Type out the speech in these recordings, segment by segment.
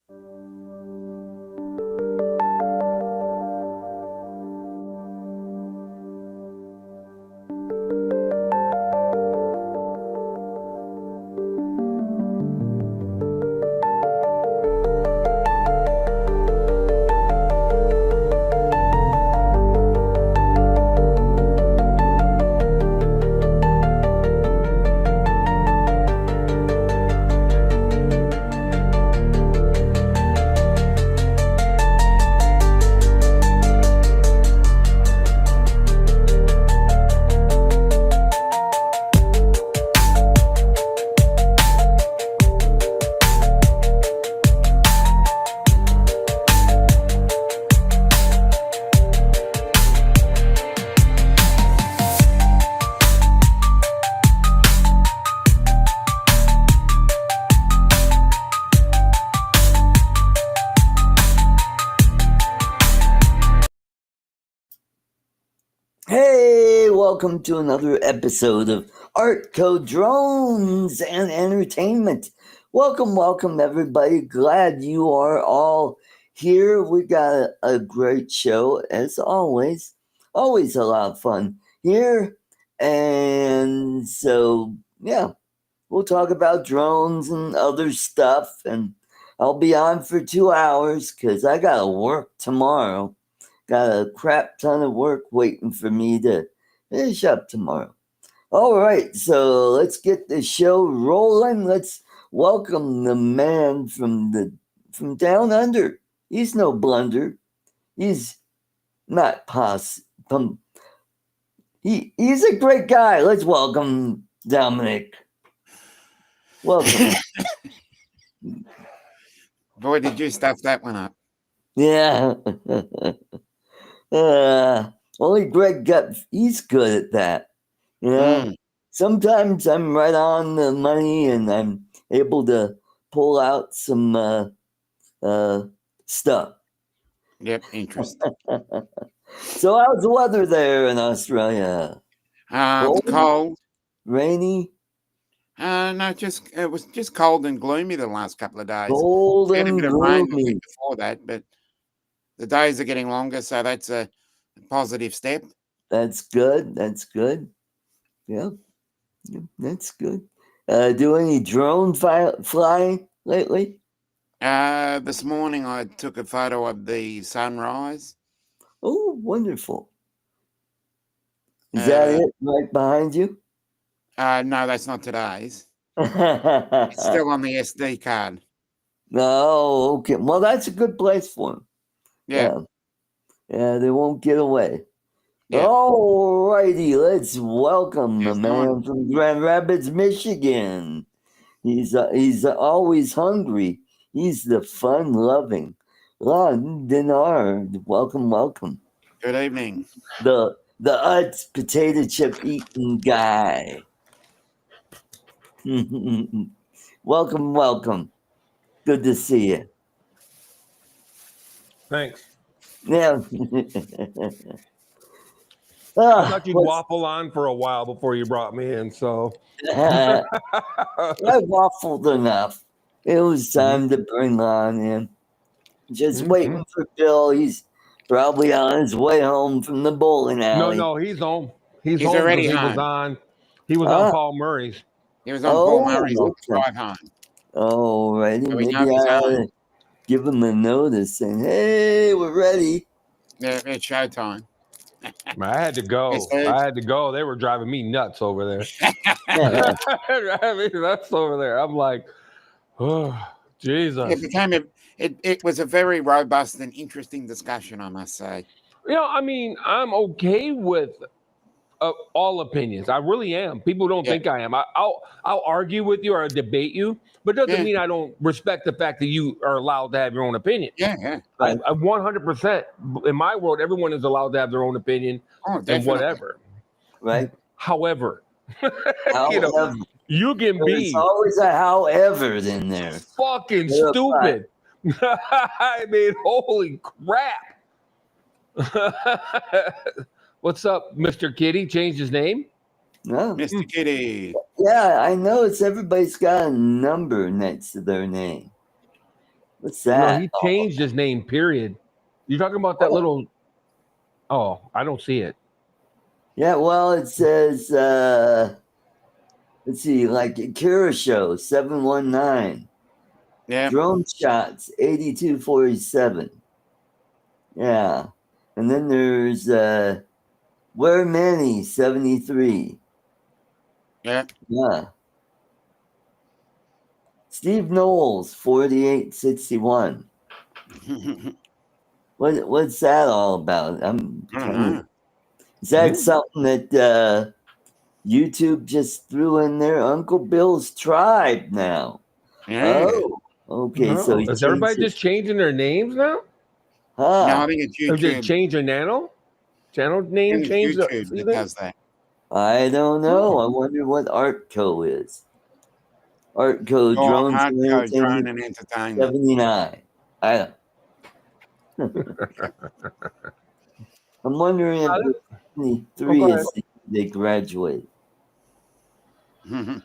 Hey, welcome to another episode of ArtCo Drones and Entertainment. Welcome, everybody. Glad you are all here. We got a great show, as always. Always a lot of fun here. And so, yeah, we'll talk about drones and other stuff. And I'll be on for 2 hours because I got to work tomorrow. Got a crap ton of work waiting for me to finish up tomorrow. All right, so let's get the show rolling. Let's welcome the man from down under. He's no blunder. He's not he's a great guy. Let's welcome Dominic. Welcome. Boy, did you stuff that one up. Yeah. Only Greg he's good at that. You know, sometimes I'm right on the money and I'm able to pull out some stuff. Yep, interesting. So how's the weather there in Australia? It's cold. Rainy? No, it was just cold and gloomy the last couple of days. Cold We had a and bit of rain the gloomy. week before that, but the days are getting longer, so that's a positive step. That's good. Yeah, that's good. Do any drone flying lately? This morning I took a photo of the sunrise. Oh, wonderful. Is that it right behind you? No, that's not today's. It's still on the SD card. No, okay. Well, that's a good place for them. Yeah. Yeah, they won't get away. Yeah. All righty, let's welcome the man from Grand Rapids, Michigan. He's always hungry. He's the fun-loving Lon Denard. Welcome. Good evening. The Utz potato chip eating guy. Welcome. Good to see you. Thanks. Yeah. I thought you'd waffle on for a while before you brought me in, so. I waffled enough. It was time to bring Lon in. Just waiting for Bill. He's probably on his way home from the bowling alley. No, he's home. He's home already home. He was on Paul Murray's. He was on Paul Murray's drive home. Oh, righty. So maybe I ought to give him a notice saying, hey, we're ready. Yeah, it's showtime. I had to go. They were driving me nuts over there. That's over there. I'm like, oh, Jesus. It was a very robust and interesting discussion, I must say. I mean, I'm okay with all opinions. I really am. People don't think I am. I'll argue with you or debate you, but it doesn't mean I don't respect the fact that you are allowed to have your own opinion. Yeah. I 100%. In my world, everyone is allowed to have their own opinion and whatever. Right. However, you can be. There's always a however in there. Fucking stupid. I mean, holy crap. What's up, Mr. Kitty? Changed his name? No. Mr. Kitty. Yeah, I know. Everybody's got a number next to their name. What's that? he changed his name. Period. You're talking about that little. Oh, I don't see it. Yeah, well, it says, let's see, like Kira Show 719. Yeah. Drone shots 8247. Yeah. And then there's Where Many 73. Yeah. Yeah. Steve Knowles 4861. What's that all about? I'm kind of. Is that something that YouTube just threw in there? Uncle Bill's Tribe now. Yeah. Oh, okay. So he is everybody changed just changing their names now? Huh. No, I think it's Or did it YouTube. change their channel I name think change? it's YouTube that does that. I don't know. I wonder what ArtCo is. ArtCo Oh, Drones and ArtCo Drone Entertainment and Entertainment. 79. I don't. I'm wondering if the 73 is they graduate. Oh,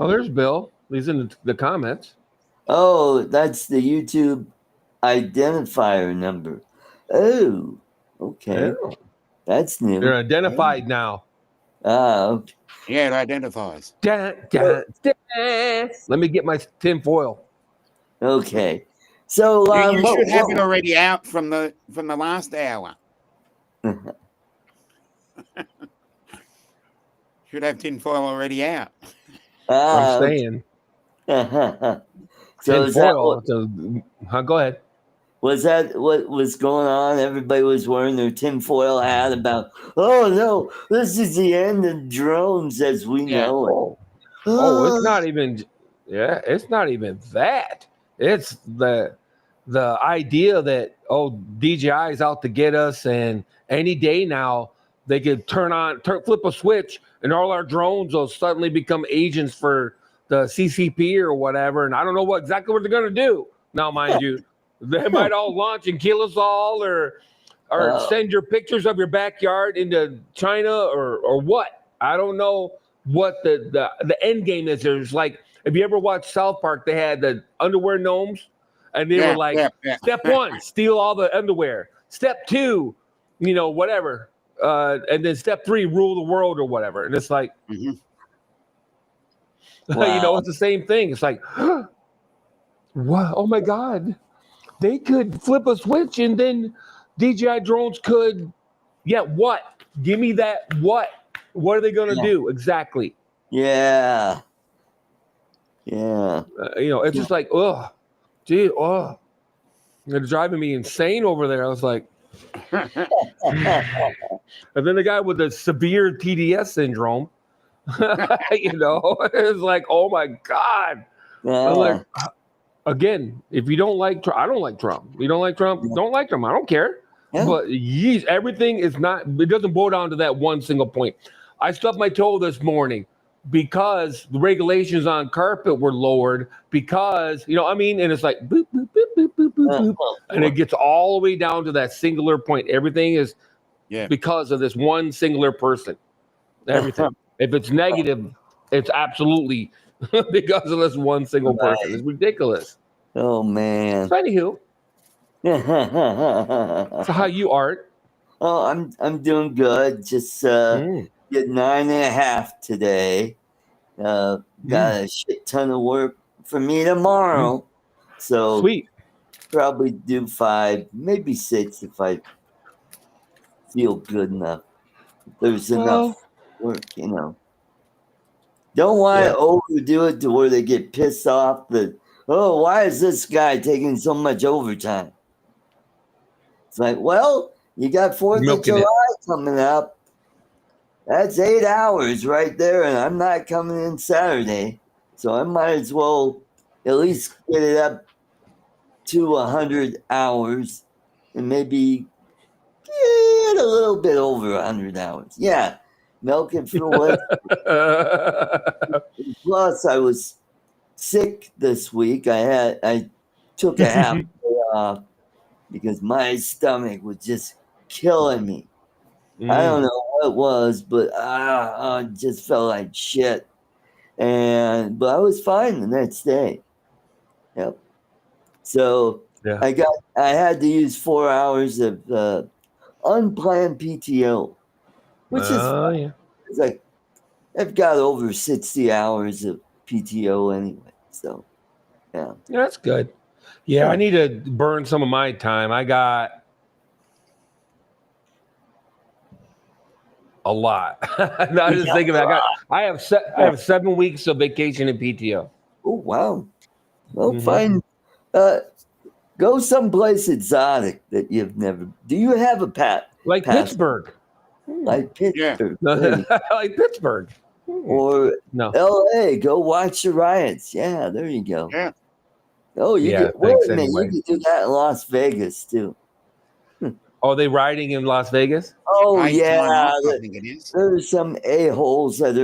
there's Bill. He's in the comments. Oh, that's the YouTube identifier number. Oh, okay. Oh. That's new. They're identified now. Okay. Yeah, it identifies. Let me get my tin foil. Okay. So You should have it already out from the last hour. Should have tinfoil already out. I'm saying. So Tin foil. Go ahead. Was that what was going on? Everybody was wearing their tinfoil hat about, oh no, this is the end of drones as we know it. It's not even. Yeah, it's not even that. It's the idea that DJI is out to get us, and any day now they could flip a switch, and all our drones will suddenly become agents for the CCP or whatever. And I don't know exactly what they're gonna do now, mind you. They might all launch and kill us all, or send your pictures of your backyard into China, or what. I don't know what the end game is. There's like, if you ever watched South Park, they had the underwear gnomes, and they were like, step 1, steal all the underwear. Step 2, whatever, and then step 3, rule the world or whatever. And it's like, Wow. it's the same thing. It's like, wow, oh my God. They could flip a switch and then DJI drones could, what? Give me that what? What are they going to do exactly? Yeah. Yeah. It's just like, they're driving me insane over there. I was like, and then the guy with the severe TDS syndrome, it's like, oh my God. I'm like, again, if you don't like Trump, I don't like Trump. You don't like Trump, don't like Trump. I don't care. Yeah. But everything is not, it doesn't boil down to that one single point. I stubbed my toe this morning because the regulations on carpet were lowered because, and it's like, boop, boop, boop, boop, boop, boop, boop. And it gets all the way down to that singular point. Everything is because of this one singular person. Everything. If it's negative, it's absolutely because of this one single person. It's ridiculous. Oh man. So anywho. So how you Art? Oh, I'm doing good. Just get 9.5 today. Got a shit ton of work for me tomorrow. So sweet. Probably do 5, maybe 6 if I feel good enough. If there's enough work, Don't want to overdo it to where they get pissed off that, why is this guy taking so much overtime? It's like, well, you got 4th of July coming up. That's 8 hours right there, and I'm not coming in Saturday. So I might as well at least get it up to 100 hours and maybe get a little bit over 100 hours. Yeah, milk it for what? Plus, I was sick this week. I took a half day off because my stomach was just killing me. I don't know what it was, but I just felt like shit. But I was fine the next day. Yep. So Yeah. I had to use 4 hours of unplanned PTO, which is fine. Yeah. It's like I've got over 60 hours of PTO anyway. So yeah. That's good. Yeah, I need to burn some of my time. I got a lot. No, I just thinking I have 7 weeks of vacation and PTO. Oh wow. Well, fine. Go someplace exotic that you've never. Do you have a Like passport? Pittsburgh. Like Pittsburgh. Like Pittsburgh. Or No. LA, go watch the riots. Yeah, there you go. Yeah. Oh, you Yeah, get wait thanks a minute, anyway. you can do that in Las Vegas too. Are they riding in Las Vegas? Oh Paid yeah, time off, I think it is. there's some a-holes that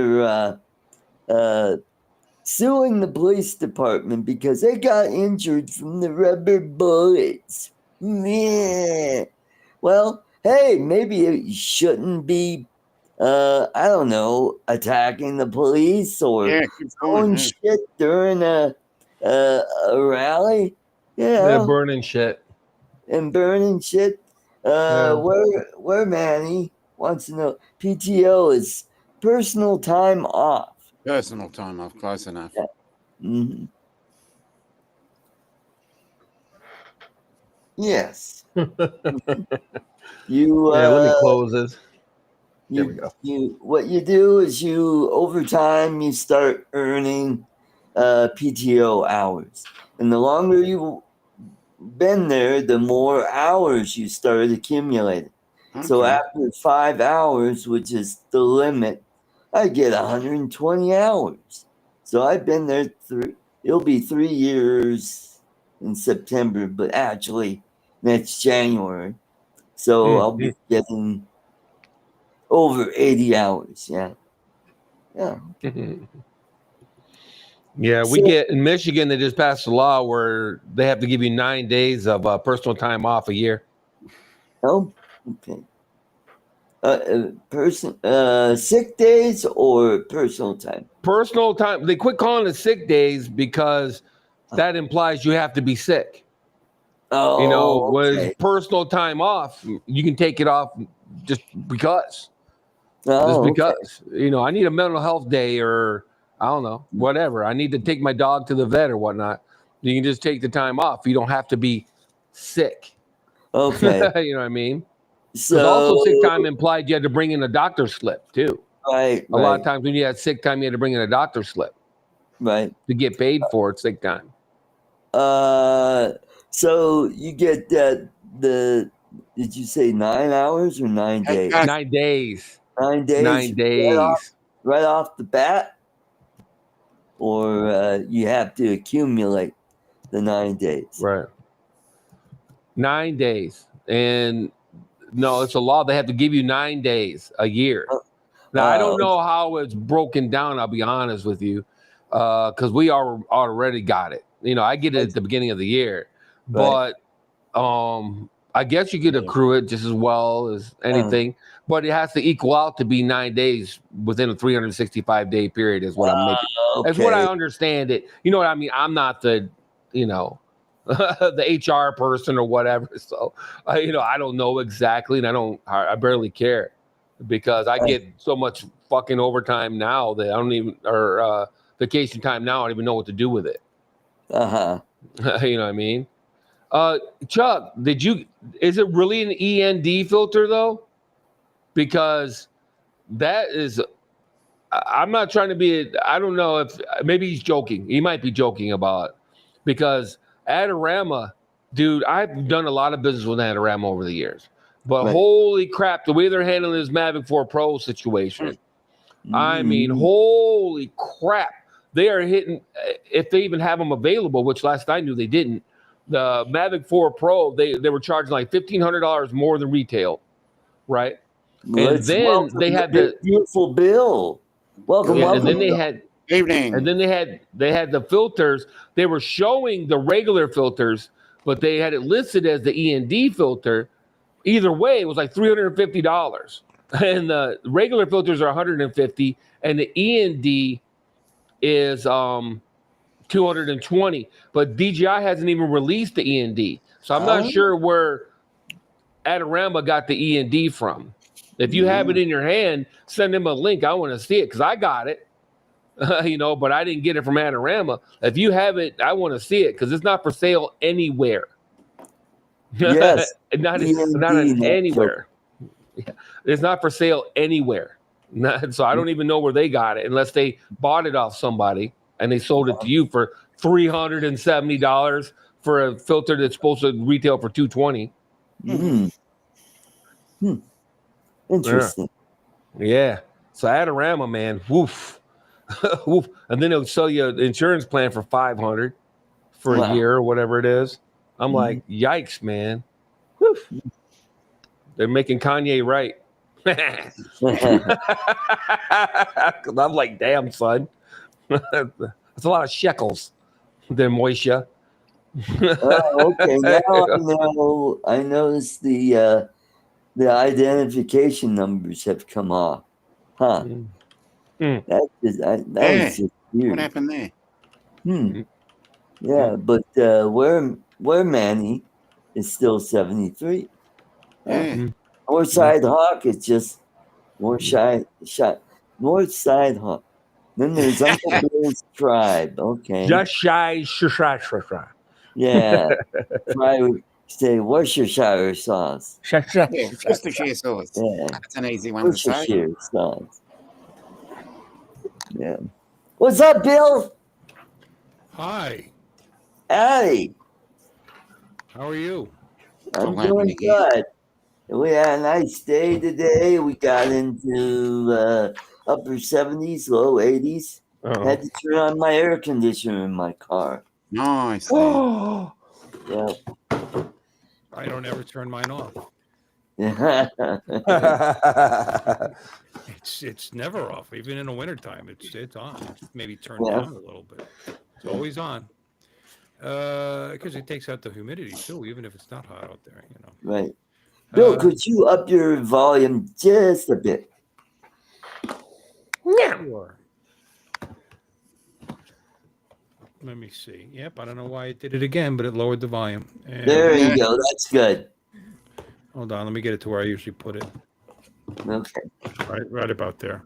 are suing the police department because they got injured from the rubber bullets. Yeah. Well, hey, maybe it shouldn't be I don't know, attacking the police or Yeah, good throwing point. shit during a rally. They're Yeah, burning shit. and burning shit. Yeah. Where Manny wants to know, PTO is personal time off. Personal time off, close enough. Yeah. Mm-hmm. Yes. You Yeah, let me close this. There we go. What you do is over time you start earning PTO hours, and the longer you've been there, the more hours you start accumulating. So Okay. after 5 hours, which is the limit, I get 120 hours. So I've been there it'll be 3 years in September, but actually next January. So I'll be getting over 80 hours. Yeah. Yeah. Yeah, we get in Michigan, they just passed a law where they have to give you 9 days of personal time off a year. Oh, okay. Sick days or personal time? Personal time. They quit calling it sick days because that implies you have to be sick. Oh, You know, okay. with personal time off, you can take it off just because. Oh, Just because. You know, I need a mental health day or I don't know, whatever. I need to take my dog to the vet or whatnot. You can just take the time off. You don't have to be sick. Okay. You know what I mean? Because So also sick time implied you had to bring in a doctor's slip too. right. A lot of times when you had sick time, you had to bring in a doctor's slip Right. to get paid for it, sick time. So you get did you say 9 hours or 9 days? 9 days. 9 days. 9 days. Right off the bat? Or you have to accumulate the 9 days? Right. 9 days. And no, it's a law. They have to give you 9 days a year. Now, I don't know how it's broken down, I'll be honest with you, because we already got it. You know, I get it at the beginning of the year. But I guess you could accrue it just as well as anything. But it has to equal out to be 9 days within a 365-day period is what I'm making. Okay. That's what I understand it. You know what I mean? I'm not the, the HR person or whatever. So, I don't know exactly, and I barely care because I get so much fucking overtime now that I don't even, or vacation time now, I don't even know what to do with it. Uh-huh. You know what I mean? Chuck, is it really an END filter though? Because that is, I'm not trying to be, I don't know if, maybe he's joking. He might be joking about it because Adorama, dude, I've done a lot of business with Adorama over the years, but holy crap, the way they're handling this Mavic 4 Pro situation, I mean, holy crap. They are hitting, if they even have them available, which last I knew they didn't, the Mavic 4 Pro, they were charging like $1,500 more than retail, right? And then they had the beautiful bill. Welcome. And then they had evening. And then they had the filters. They were showing the regular filters, but they had it listed as the END filter. Either way, it was like $350, and the regular filters are $150, and the END is $220, but DJI hasn't even released the E&D, so I'm not sure where Adorama got the E&D from. If you have it in your hand, send them a link. I want to see it because I got it, but I didn't get it from Adorama. If you have it, I want to see it because it's not for sale anywhere. Yes, not E&D, anywhere. Yeah. It's not for sale anywhere. So I don't even know where they got it unless they bought it off somebody and they sold it to you for $370 for a filter that's supposed to retail for $220. Interesting. Yeah. So Adorama, man, woof. Woof. And then they'll sell you an insurance plan for $500 for a year or whatever it is. I'm like, yikes, man. Woof. They're making Kanye right. I'm like, damn, son. That's a lot of shekels. Then Moisha. Okay. Now I noticed the identification numbers have come off. Huh. That is just weird. What happened there? Yeah, but where Manny is still 73. Northside Hawk is just Northside Hawk. Then there's Uncle Bill's Tribe. Okay. Just shy. Yeah. Try would say Worcestershire sauce. Worcestershire sauce. Yeah. That's an easy one to say. Worcestershire sauce. Yeah. What's up, Bill? Hi. Howdy. How are you? I'm doing good. We had a nice day today. We got into upper 70s, low 80s. Had to turn on my air conditioner in my car. Nice. Yeah. I don't ever turn mine off. It's never off, even in the wintertime. It's on. Maybe turned down a little bit. It's always on. Because it takes out the humidity too, even if it's not hot out there, Right. Bill, could you up your volume just a bit? Yeah. Sure. Let me see. Yep, I don't know why it did it again, but it lowered the volume. And there you go. That's good. Hold on, let me get it to where I usually put it. Okay. Right about there.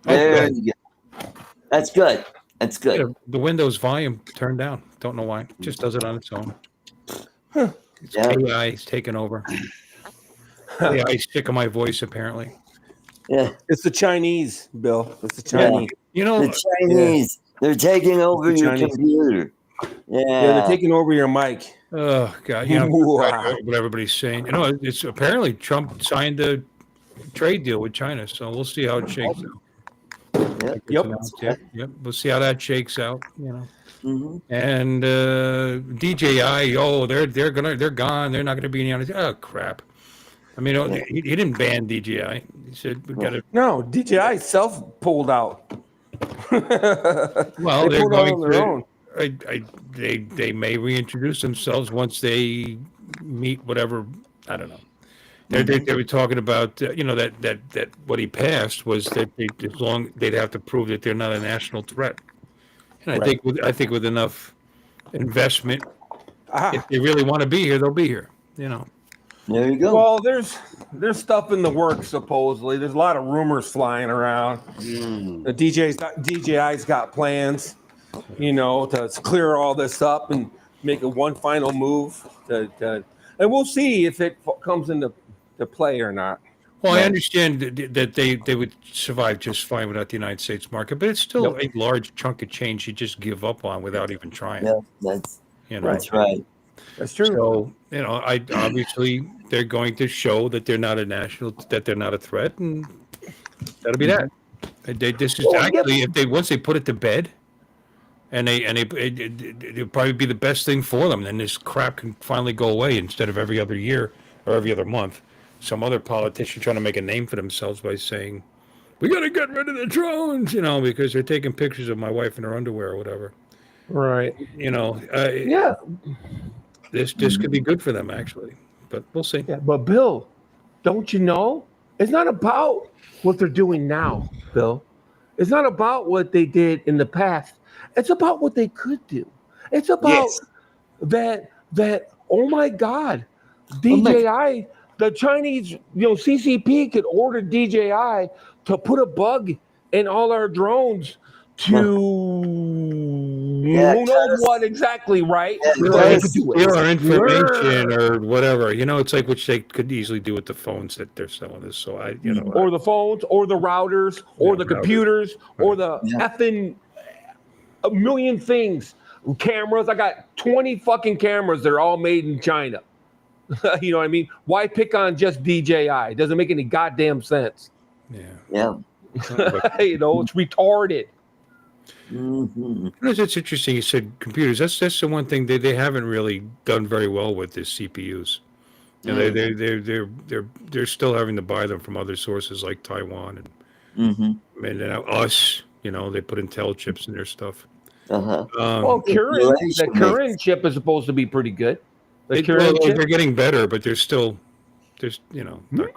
There you go. That's good. That's good. Yeah, the Windows volume turned down. Don't know why. It just does it on its own. It's AI is taking over. AI is sick of my voice, apparently. Yeah. It's the Chinese, Bill. It's the Chinese. The Chinese. They're taking over your computer. Yeah, they're taking over your mic. Oh God! What everybody's saying. It's apparently Trump signed a trade deal with China, so we'll see how it shakes out. Yep. We'll see how that shakes out. And DJI, they're gone. They're not gonna be any on it. Oh crap! I mean, he didn't ban DJI. He said we got to. No, DJI self pulled out. Well, they pulled out on their own. They may reintroduce themselves once they meet whatever. I don't know. They were talking about that what he passed was that they'd have to prove that they're not a national threat. And I think with enough investment, if they really want to be here, they'll be here. There you go. Well, there's stuff in the works supposedly. There's a lot of rumors flying around. The DJI's got plans, to clear all this up and make one final move. And we'll see if it comes into play or not. Well, I understand that they would survive just fine without the United States market, but it's still a large chunk of change you just give up on without even trying. Yeah, that's right. That's true. So, obviously they're going to show that they're not that they're not a threat, and that'll be that. This is actually once they put it to bed, and it'll probably be the best thing for them. Then this crap can finally go away instead of every other year or every other month. Some other politician trying to make a name for themselves by saying, "We got to get rid of the drones," because they're taking pictures of my wife in her underwear or whatever. Right. This could be good for them, actually, but we'll see. Yeah, but Bill, don't you know? It's not about what they're doing now, Bill. It's not about what they did in the past. It's about what they could do. It's about Yes. that. Oh my God, Oh my- DJI, the Chinese, CCP could order DJI to put a bug in all our drones to Yeah, who knows what exactly, right? Yeah, But they guys, could do Steal it. our information or whatever. It's like which they could easily do with the phones that they're selling us. So Or the phones, or the routers, or the routers. computers, or the Yeah. effing a million things. Cameras. I got 20 fucking cameras that are all made in China. You know what I mean? Why pick on just DJI? It doesn't make any goddamn sense. Yeah. It's retarded. Mm-hmm. It's interesting. You said computers. That's the one thing they haven't really done very well with is CPUs. They're still having to buy them from other sources like Taiwan and now us. They put Intel chips in their stuff. Uh-huh. The current chip is supposed to be pretty good. They're getting better, but they're still they're not.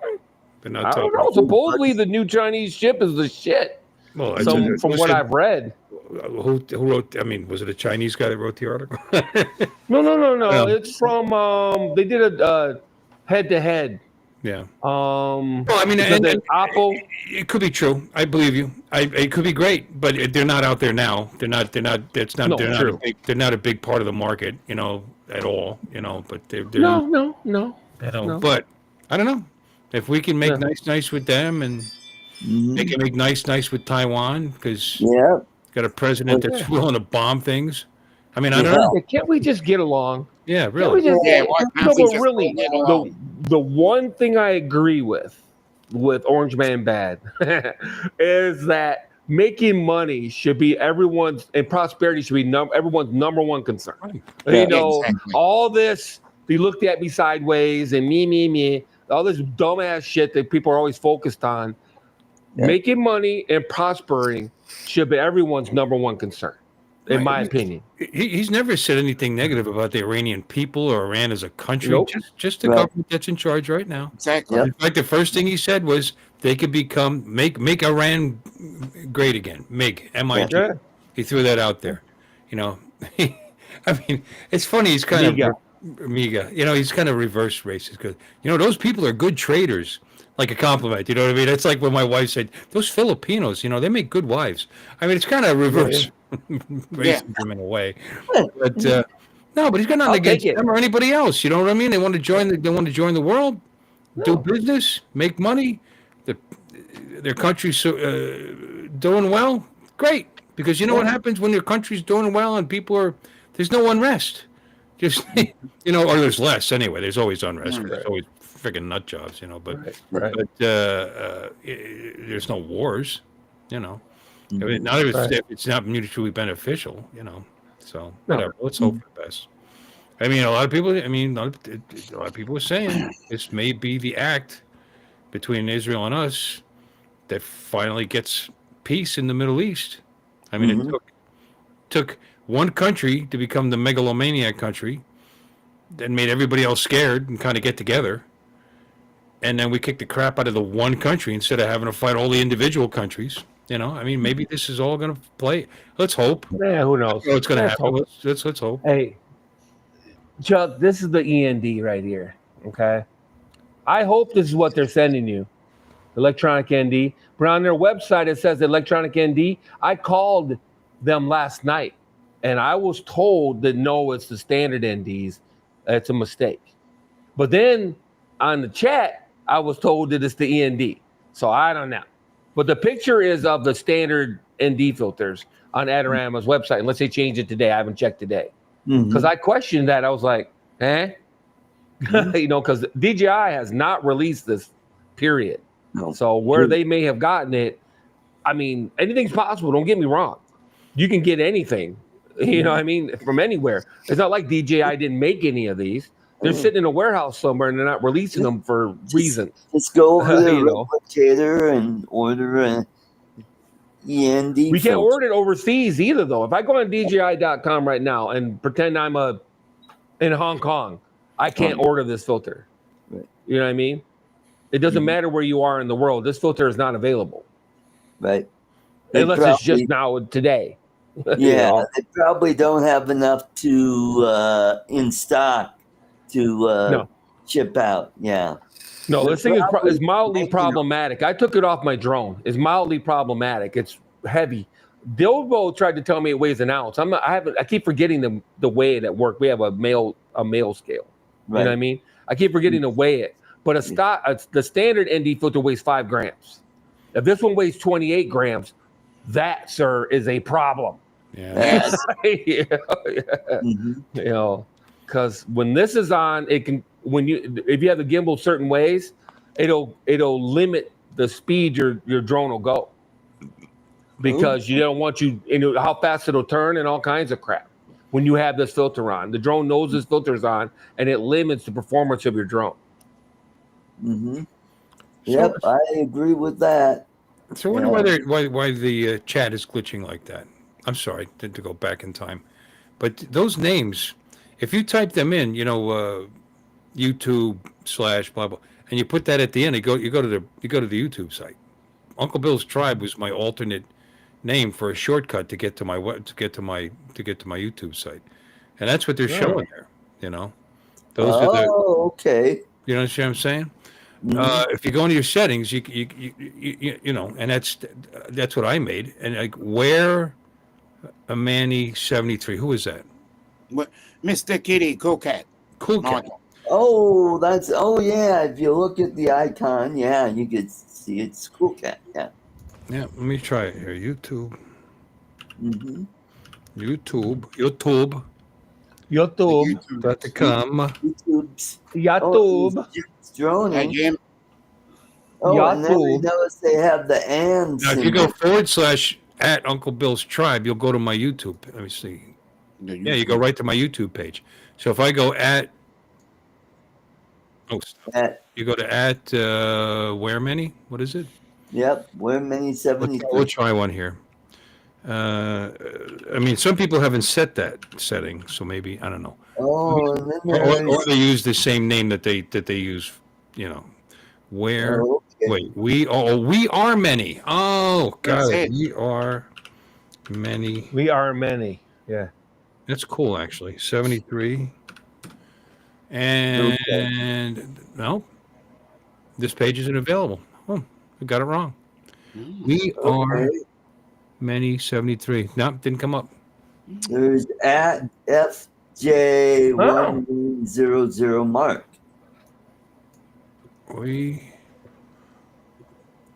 I don't know. Supposedly the new Chinese chip is the shit. Well, from what I've read. Who wrote? I mean, was it a Chinese guy that wrote the article? No. It's from they did a head-to-head. Yeah. Well, I mean, and Apple. It could be true. I believe you. It could be great, but they're not out there now. They're not. It's not. They're true. they're not a big part of the market. At all. But they're No. But I don't know if we can make nice with them, and they can make nice with Taiwan because got a president that's willing to bomb things. I mean, I don't know. Can't we just get along? Yeah, really. The one thing I agree with Orange Man Bad is that making money should be everyone's, and prosperity should be everyone's number one concern. Right. All this, they looked at me sideways and me, all this dumbass shit that people are always focused on. Yeah. Making money and prospering should be everyone's number one concern. In my opinion, he's never said anything negative about the Iranian people or Iran as a country. Nope. Just the government that's in charge right now. Exactly. In fact, the first thing he said was they could make Iran great again. MIG. Yeah. He threw that out there. I mean, it's funny. He's kind of MIGA. He's kind of reverse racist because those people are good traders. Like a compliment, you know what I mean? It's like when my wife said, "Those Filipinos, they make good wives." I mean, it's kind of reverse racism in a way. But no, but he's got nothing against them or anybody else. You know what I mean? They want to join the world, do business, make money. Their country's doing well. Great, because you know what happens when your country's doing well and there's no unrest. Just or there's less anyway. There's always unrest. There's always freaking nut jobs, but there's no wars, I mean, not if it's not mutually beneficial, so whatever. Let's hope for the best. I mean, a lot of people are saying this may be the act between Israel and us that finally gets peace in the Middle East. I mean, it took one country to become the megalomaniac country that made everybody else scared and kind of get together. And then we kick the crap out of the one country instead of having to fight all the individual countries. I mean, maybe this is all going to play. Let's hope. Yeah, who knows? What's going to happen? Let's hope. Hey, Chuck, this is the END right here. Okay, I hope this is what they're sending you, electronic ND. But on their website it says electronic ND. I called them last night, and I was told that no, it's the standard NDs. It's a mistake. But then on the chat, I was told that it's the END. So I don't know. But the picture is of the standard ND filters on Adorama's website. Unless they changed it today. I haven't checked today. Because I questioned that. I was like, because DJI has not released this, period. No. So where they may have gotten it, I mean, anything's possible. Don't get me wrong. You can get anything, what I mean, from anywhere. It's not like DJI didn't make any of these. They're sitting in a warehouse somewhere and they're not releasing them for reasons. Just go over the replicator and order an END. We can't order it overseas either, though. If I go on DJI.com right now and pretend I'm in Hong Kong, I can't order this filter. Right. You know what I mean? It doesn't matter where you are in the world. This filter is not available. Right. unless it's just now today. Yeah, they probably don't have enough to in stock to ship out. Yeah. No, this thing is mildly problematic. I took it off my drone. It's mildly problematic. It's heavy. Dilbo tried to tell me it weighs an ounce. I keep forgetting the weigh it at work. We have a male scale. Right. You know what I mean? I keep forgetting to weigh it. But the standard ND filter weighs 5 grams. If this one weighs 28 grams, that, sir, is a problem. Yeah. Mm-hmm. Because when this is on, it can if you have the gimbal certain ways, it'll limit the speed your drone will go, because you don't want how fast it'll turn and all kinds of crap. When you have this filter on, the drone knows this filter's on, and it limits the performance of your drone. Mm-hmm. Yep, I agree with that. So I wonder why the chat is glitching like that. I'm sorry to go back in time, but those names, if you type them in, YouTube / blah blah, and you put that at the end, you go to the YouTube site. Uncle Bill's Tribe was my alternate name for a shortcut to get to my YouTube site, and that's what they're showing there. Those are the. Okay. You understand what I'm saying? Mm-hmm. If you go into your settings, you and that's what I made, and like where a Manny 73. Who is that? What, Mr. Kitty, Cool Cat. Cool Cat. Oh, yeah. If you look at the icon, yeah, you can see it's Cool Cat. Yeah. Yeah. Let me try it here. YouTube. Mm-hmm. YouTube. YouTube. Droning. Jim. And then we notice they have the ands. Now, if you go / at Uncle Bill's Tribe, you'll go to my YouTube. Let me see. Yeah, you go right to my YouTube page. So if I go you go to where many? What is it? Yep, where many 73. We'll try one here. I mean, some people haven't set that setting, so maybe I don't know. Oh, and then or they use the same name that they use. Where? Oh, okay. Wait, we are many. Oh, got it. We are many. We are many. Yeah, that's cool. Actually, 73. And no, this page isn't available. Oh, I got it wrong. We are many 73. No, didn't come up. There's at FJ100 Mark.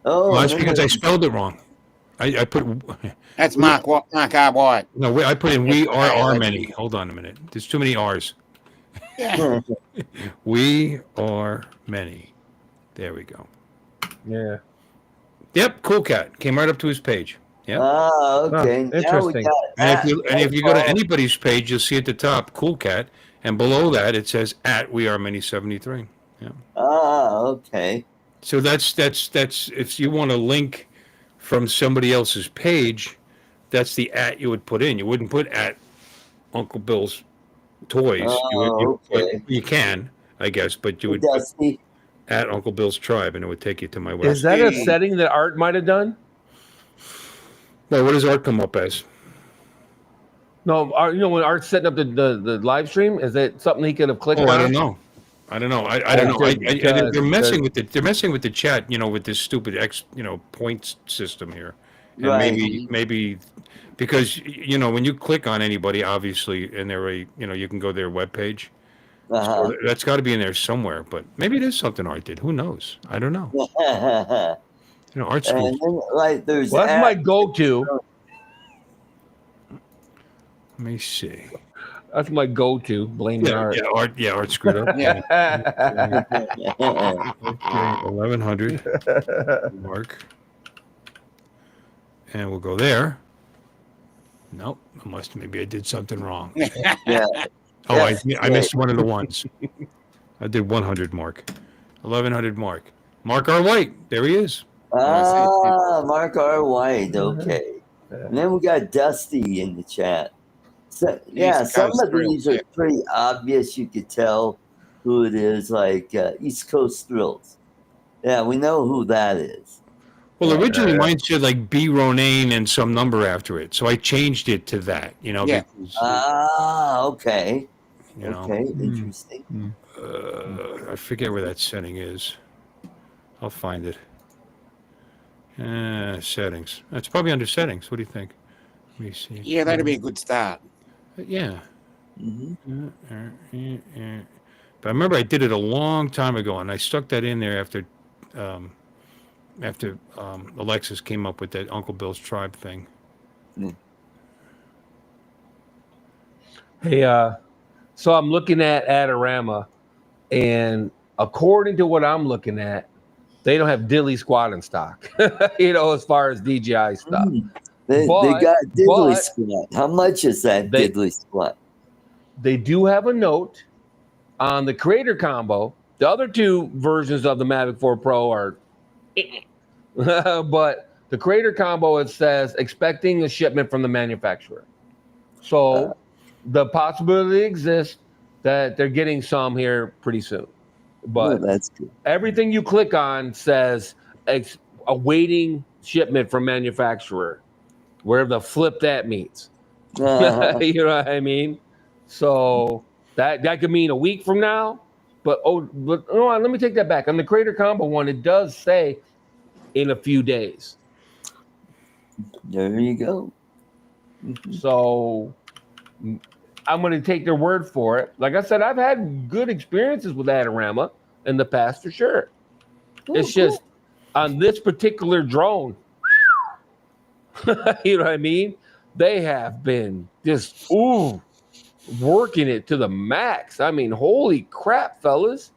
That's because I spelled it wrong. I put. That's Mark R. White. No, I put in we are many. Hold on a minute. There's too many R's. Yeah. We are many. There we go. Yeah. Yep, Cool Cat came right up to his page. Yeah. Okay. Interesting. And if you go to anybody's page, you'll see at the top Cool Cat, and below that it says at we are many 73. Yeah. Okay. So that's if you want to link from somebody else's page, that's the at you would put in. You wouldn't put at Uncle Bill's Toys. You can, I guess, but you would put at Uncle Bill's Tribe, and it would take you to my website. Is that a setting that Art might have done? No, what does Art come up as? No, when Art's setting up the live stream, is that something he could have clicked on? I don't know. I don't know. They're messing with the chat, with this stupid points system here. And maybe because when you click on anybody, obviously, and they're you can go to their webpage. So that's got to be in there somewhere. But maybe it is something Art did. Who knows? I don't know. Art school. That's my go-to. Let me see. That's my go-to. Blame Art. Yeah, Art screwed up. Yeah. 1100 Mark. And we'll go there. Nope. Maybe I did something wrong. Yeah. Oh, I missed one of the ones. I did 100 Mark. 1100 Mark. Mark R. White. There he is. Mark R. White. Okay. And then we got Dusty in the chat. So, some of these are pretty obvious. You could tell who it is, like East Coast Thrills. Yeah, we know who that is. Well, originally mine said like B. Ronaine and some number after it, so I changed it to that. Yeah. Because, Okay. you know, Okay, interesting. I forget where that setting is. I'll find it. Settings. It's probably under settings. What do you think? Let me see. Yeah, that'd be a good start. Yeah. Mm-hmm. But I remember I did it a long time ago, and I stuck that in there after Alexis came up with that Uncle Bill's Tribe thing. Hey, so I'm looking at Adorama, and according to what I'm looking at, they don't have Diddley Squat in stock, as far as DJI stuff. They got Diddley Squat. How much is that Diddley Squat? They do have a note on the Creator Combo. The other two versions of the Mavic 4 Pro are, but the Creator Combo, it says expecting a shipment from the manufacturer. So the possibility exists that they're getting some here pretty soon. But that's good. Everything you click on says awaiting shipment from manufacturer, where the flip that means. You know what I mean? So that could mean a week from now. But let me take that back. On the Creator Combo one, it does say in a few days. There you go. So I'm going to take their word for it. Like I said, I've had good experiences with Adorama in the past for sure. It's just on this particular drone, you know what I mean? They have been just working it to the max. I mean, holy crap, fellas.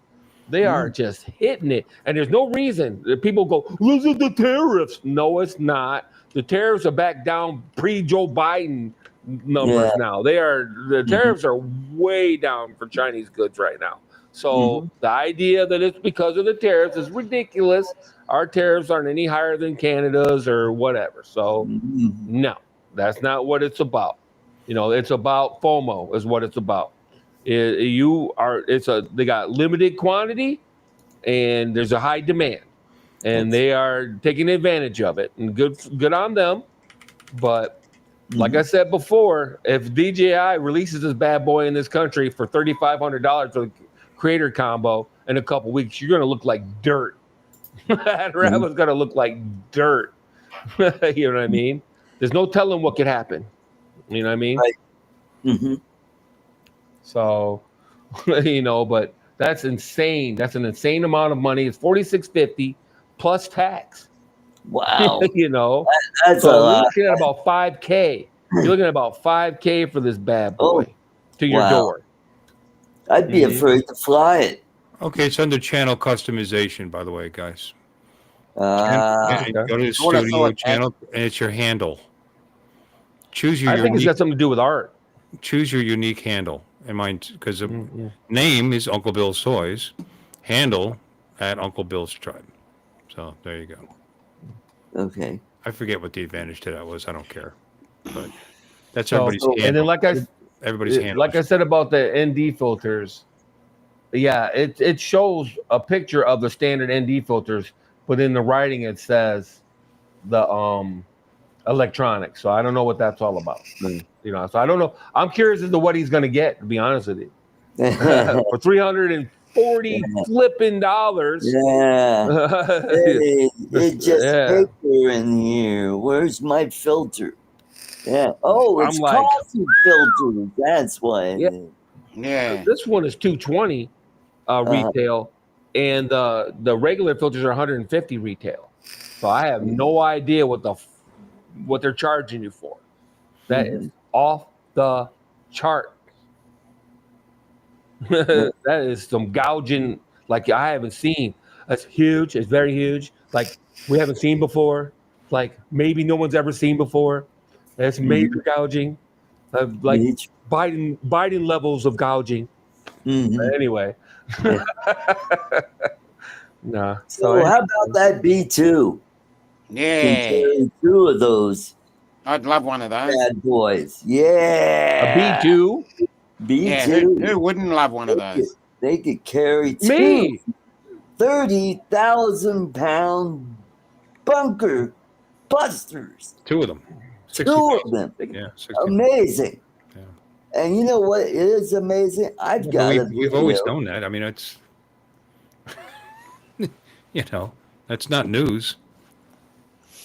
They are just hitting it. And there's no reason that people go, look at the tariffs. No, it's not. The tariffs are back down pre-Joe Biden numbers now. The tariffs are way down for Chinese goods right now. So the idea that it's because of the tariffs is ridiculous. Our tariffs aren't any higher than Canada's or whatever. So no, that's not what it's about. It's about FOMO is what it's about. They got limited quantity and there's a high demand and they are taking advantage of it, and good on them. But like I said before, if DJI releases this bad boy in this country for $3,500 for the Creator Combo in a couple weeks, you're going to look like dirt. Adorama's going to look like dirt. You know what I mean? There's no telling what could happen. You know what I mean? Right. So, but that's insane. That's an insane amount of money. It's $4,650 plus tax. Wow. That's a lot. You're looking at about $5,000. You're looking at about $5,000 for this bad boy to your door. I'd be afraid to fly it. Okay, it's under channel customization, by the way, guys. Go to the studio channel, and it's your handle. Choose your. I think it's got something to do with art. Choose your unique handle. And mine, because the name is Uncle Bill's Toys, handle at Uncle Bill's Tribe. So there you go. Okay. I forget what the advantage to that was. I don't care. But that's everybody's handle. And then everybody's handle. Like I said about the ND filters, it shows a picture of the standard ND filters, but in the writing it says the electronics. So I don't know what that's all about. So I don't know. I'm curious as to what he's going to get, to be honest with you. For $340 flipping dollars. Hey, it's just paper in here. Where's my filter? It's coffee filter. That's why. This one is $220 retail, and the regular filters are $150 retail. So I have no idea what they're charging you for. That is off the chart. That is some gouging like I haven't seen. That's huge. It's very huge. Like we haven't seen before. Like maybe no one's ever seen before. That's major gouging. Like Biden levels of gouging. Anyway. Nah. So how about that B2? Yeah. Carry 2 of those. I'd love one of those. Bad boys. Yeah. A B2? B2. Yeah, who wouldn't love one of those? They could carry 2. Me. 30,000 pound bunker busters. 2 of them. 2 60,000. of them. Yeah, 60. Amazing. Yeah. And you know what? It is amazing. I've got a video. We've always known that. I mean, it's that's not news.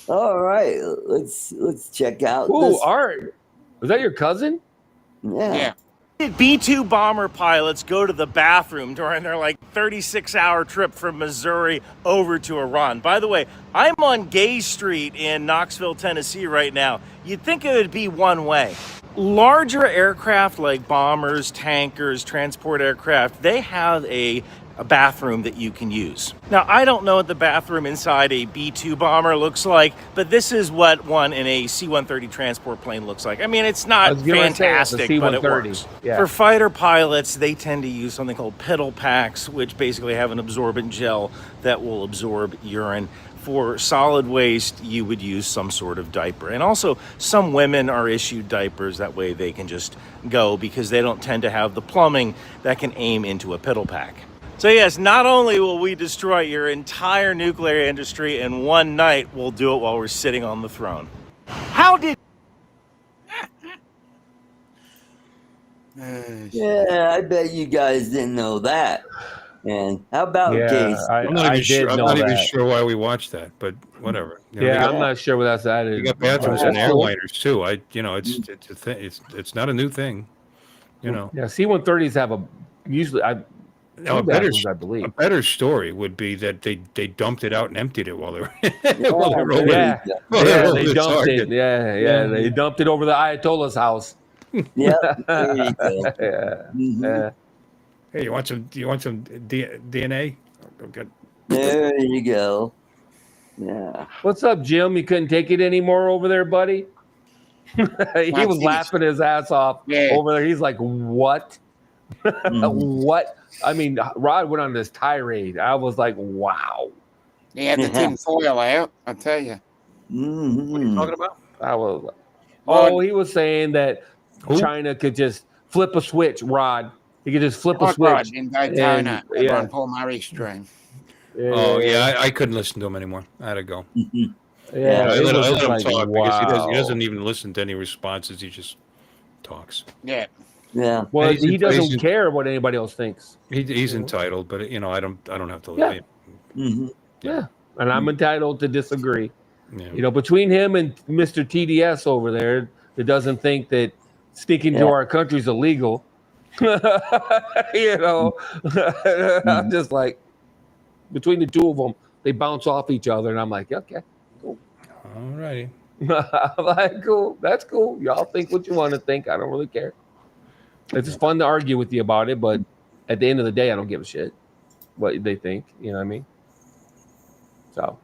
All right, let's check out. Ooh, this. Art. Was that your cousin? Yeah. B-2 bomber pilots go to the bathroom during their 36-hour trip from Missouri over to Iran. By the way, I'm on Gay Street in Knoxville, Tennessee right now. You'd think it would be one way. Larger aircraft like bombers, tankers, transport aircraft, they have a bathroom that you can use. Now, I don't know what the bathroom inside a B-2 bomber looks like, but this is what one in a C-130 transport plane looks like. I mean, it's not fantastic, but it works. Yeah. For fighter pilots, they tend to use something called pedal packs, which basically have an absorbent gel that will absorb urine. For solid waste, you would use some sort of diaper. And also, some women are issued diapers. That way they can just go because they don't tend to have the plumbing that can aim into a pedal pack. So yes, not only will we destroy your entire nuclear industry in one night, we'll do it while we're sitting on the throne. How did... Yeah, I bet you guys didn't know that. And how about Gaze? I'm not even sure why we watched that, but whatever. I'm not sure what that's added. You got bathrooms in airliners too. It's a thing. It's not a new thing. Yeah, C-130s have usually I believe. A better story would be that they dumped it out and emptied it while they were they dumped it. Yeah, they dumped it over the Ayatollah's house. Yeah, there you go. Yeah. Hey, you want some DNA? Okay. There you go. Yeah. What's up, Jim? You couldn't take it anymore over there, buddy? He was laughing his ass off over there. He's like, what? What? I mean, Rod went on this tirade. I was like, wow. He had the tin foil out, I tell you. What are you talking about? I was he was saying that China could just flip a switch, Rod. He could just flip a switch. Rod in Daytona on Paul Murray stream. I couldn't listen to him anymore. I had to go. I let him talk because he doesn't even listen to any responses. He just talks. Yeah. Well, he doesn't care what anybody else thinks. He's entitled, but I don't have to. Yeah, and I'm entitled to disagree. Yeah. Between him and Mr. TDS over there, that doesn't think that speaking to our country is illegal. I'm just like, between the two of them, they bounce off each other, and I'm like, okay, cool. All righty. I'm like, cool, that's cool. Y'all think what you want to think. I don't really care. It's just fun to argue with you about it, but at the end of the day, I don't give a shit what they think. You know what I mean? So,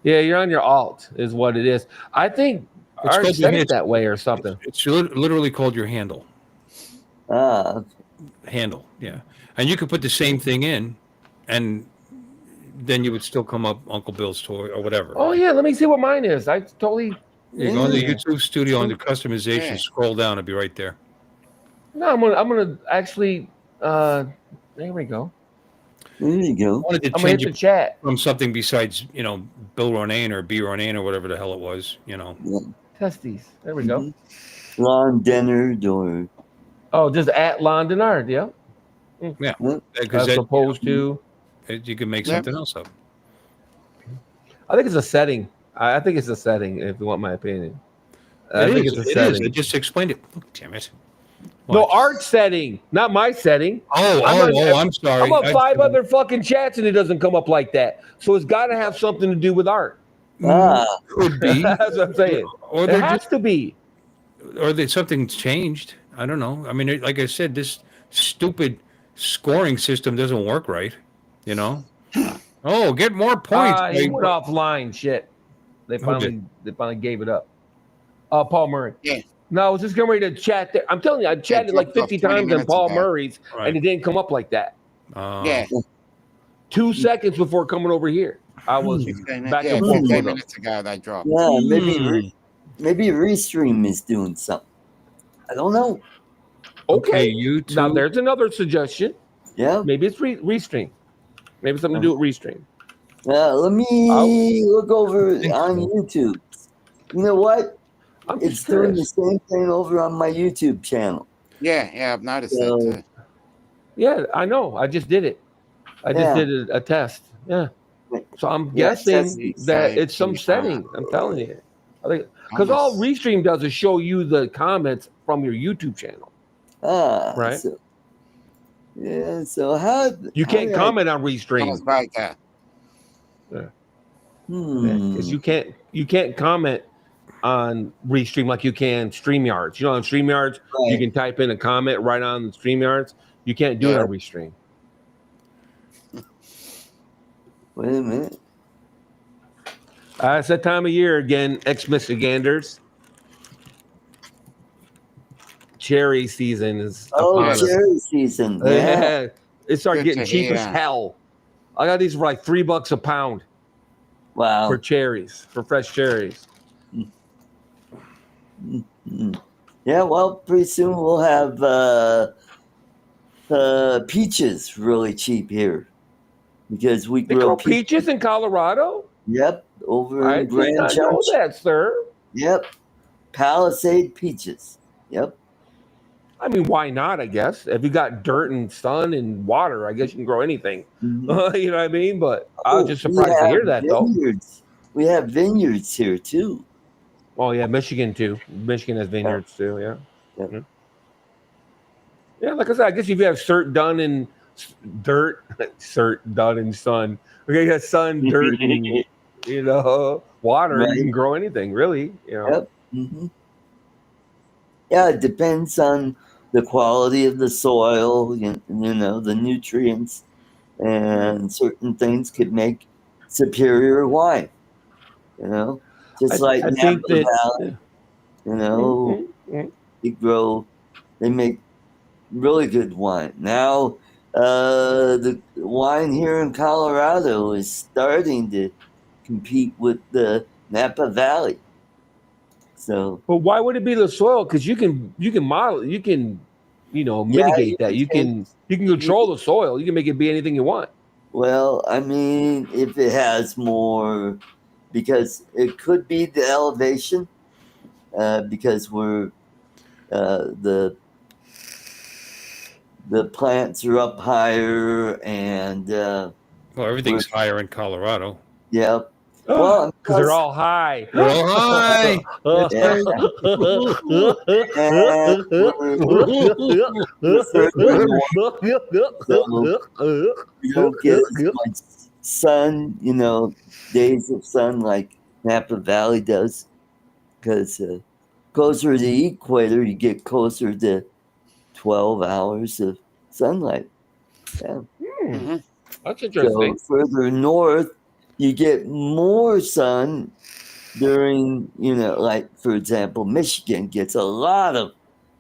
yeah, you're on your alt, is what it is. I think Art said it that way or something. It's literally called your handle. Handle, yeah. And you could put the same thing in, and then you would still come up Uncle Bill's Toy or whatever. Oh, yeah, let me see what mine is. I totally... You go to the YouTube studio under customization, scroll down, it'll be right there. No, I'm gonna actually. There we go. There you go. I wanted to I'm gonna hit the chat from something besides Bill Ronayne or B Ronayne or whatever the hell it was. Testes. There we go. Lon Dennard or. Oh, just at Lon Dennard. Yeah. Yeah. As opposed to. You can make something else up. I think it's a setting. I think it's a setting. If you want my opinion. I think it's a setting. I just explained it. Oh, damn it. No, Art setting, not my setting. I'm sorry. I'm on 5 other fucking chats and it doesn't come up like that. So it's got to have something to do with Art. Could be. That's what I'm saying. Or it has to be. Or something's changed. I don't know. I mean, like I said, this stupid scoring system doesn't work right. Oh, get more points. He went offline. Shit. They finally gave it up. Paul Murray. Yeah. No, I was just getting ready to chat there. I'm telling you, I chatted like 50 times on Paul Murray's, and it didn't come up like that. 2 seconds before coming over here, I was back and forth. 15 minutes ago, they dropped. Yeah, maybe Restream is doing something. I don't know. Okay, YouTube. Now there's another suggestion. Yeah, maybe it's Restream. Maybe something to do with Restream. Let me look over on YouTube. You know what? I'm It's just doing the curious. same thing over on my YouTube channel. Yeah, I've noticed So, that too. Yeah, I know. I just did it. I just yeah. did a test. Yeah. So I'm Yeah, guessing It's that like it's some setting. I'm telling you. I think because all almost. Restream does is show you the comments from your YouTube channel, right? So yeah. So how You can't did I? comment on Restream. Almost like that. Yeah. Because Hmm. you can't comment on Restream like you can StreamYards. You know, on StreamYards, you Right. can type in a comment right on the StreamYards. You can't do it Yeah. on Restream. Wait a minute. It's that time of year again, ex-Michiganders. Cherry season is Oh, upon us. cherry season. Yeah. Yeah, it started Good getting to cheap as hear. hell. I got these for like $3 a pound for Wow. cherries, for fresh cherries. Mm. Yeah. Well, pretty soon we'll have peaches really cheap here because we They grow grow peaches. peaches in Colorado? Yep. Over I in did Grand not know Junction. that, sir. Yep. Palisade peaches. Yep. I mean, why not? I guess if you got dirt and sun and water, I guess you can grow anything. Mhm. You know what I mean? But I was Oh, just we surprised to have hear that, though. vineyards. We have vineyards here too. Oh yeah, Michigan too. Michigan has Yep. vineyards too. Yeah. Yep. Yeah. Yeah, like I said, I guess if you have cert done in dirt, cert done in sun. Okay, you got sun, dirt, and water. You can Right. grow anything, really. Yep. Hmm. Yeah, it depends on the quality of the soil, the nutrients, and certain things could make superior wine, just like I Napa think that. Valley, they grow, they make really good wine. Now, the wine here in Colorado is starting to compete with the Napa Valley. So, But why would it be the soil? Because you can model, you can yeah, you mitigate that. can change. You can You, control the soil. You can make it be anything you want. well, I mean, if it has more, because it could be the elevation, because we're the plants are up higher, and Well, everything's higher in Colorado. yeah. Well, and Because they're plus, all high. They're all high. That's yeah, right. and we're further north, so we don't get as much sun, days of sun like Napa Valley does, because closer to the equator, you get closer to 12 hours of sunlight. Yeah. Hmm. That's So interesting. further north, you get more sun during, like, for example, Michigan gets a lot of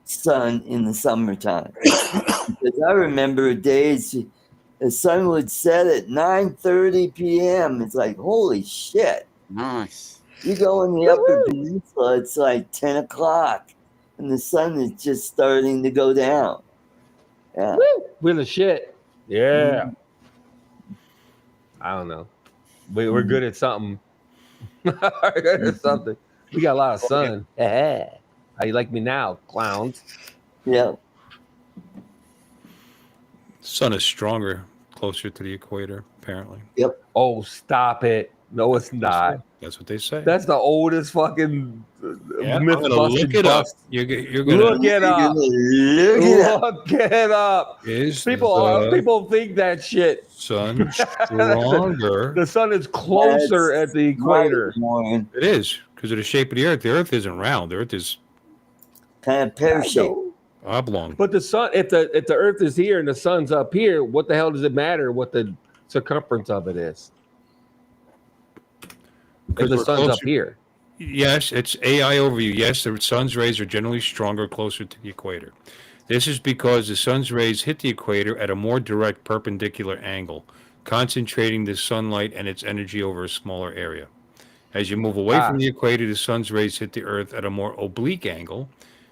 sun in the summertime. Because I remember days the sun would set at 9:30 p.m. It's like, holy shit. Nice. You go in the upper peninsula, it's like 10 o'clock, and the sun is just starting to go down. Yeah. We're the shit. Yeah. Mhm. I don't know. We're good at something. We're good at something. We got a lot of sun. How you like me now, clowns? Yeah. Sun is stronger closer to the equator, apparently. Yep. Oh, stop it. No, it's not. That's what they say. That's the oldest fucking Yeah, I'm myth gonna busted look it up. bust. You're gonna Look it up. Look it up. Look it up. is People think that shit. sun stronger? The sun is closer That's at the equator. right, Warren. It is because of the shape of the Earth. The Earth isn't round. The Earth is Kind of pear shaped. oblong. But the sun, if the Earth is here and the sun's up here, what the hell does it matter what the circumference of it is? If the we're sun's up closer- here. Yes, it's AI overview. Yes, the sun's rays are generally stronger closer to the equator. This is because the sun's rays hit the equator at a more direct perpendicular angle, concentrating the sunlight and its energy over a smaller area. As you move away from the equator, the sun's rays hit the Earth at a more oblique angle,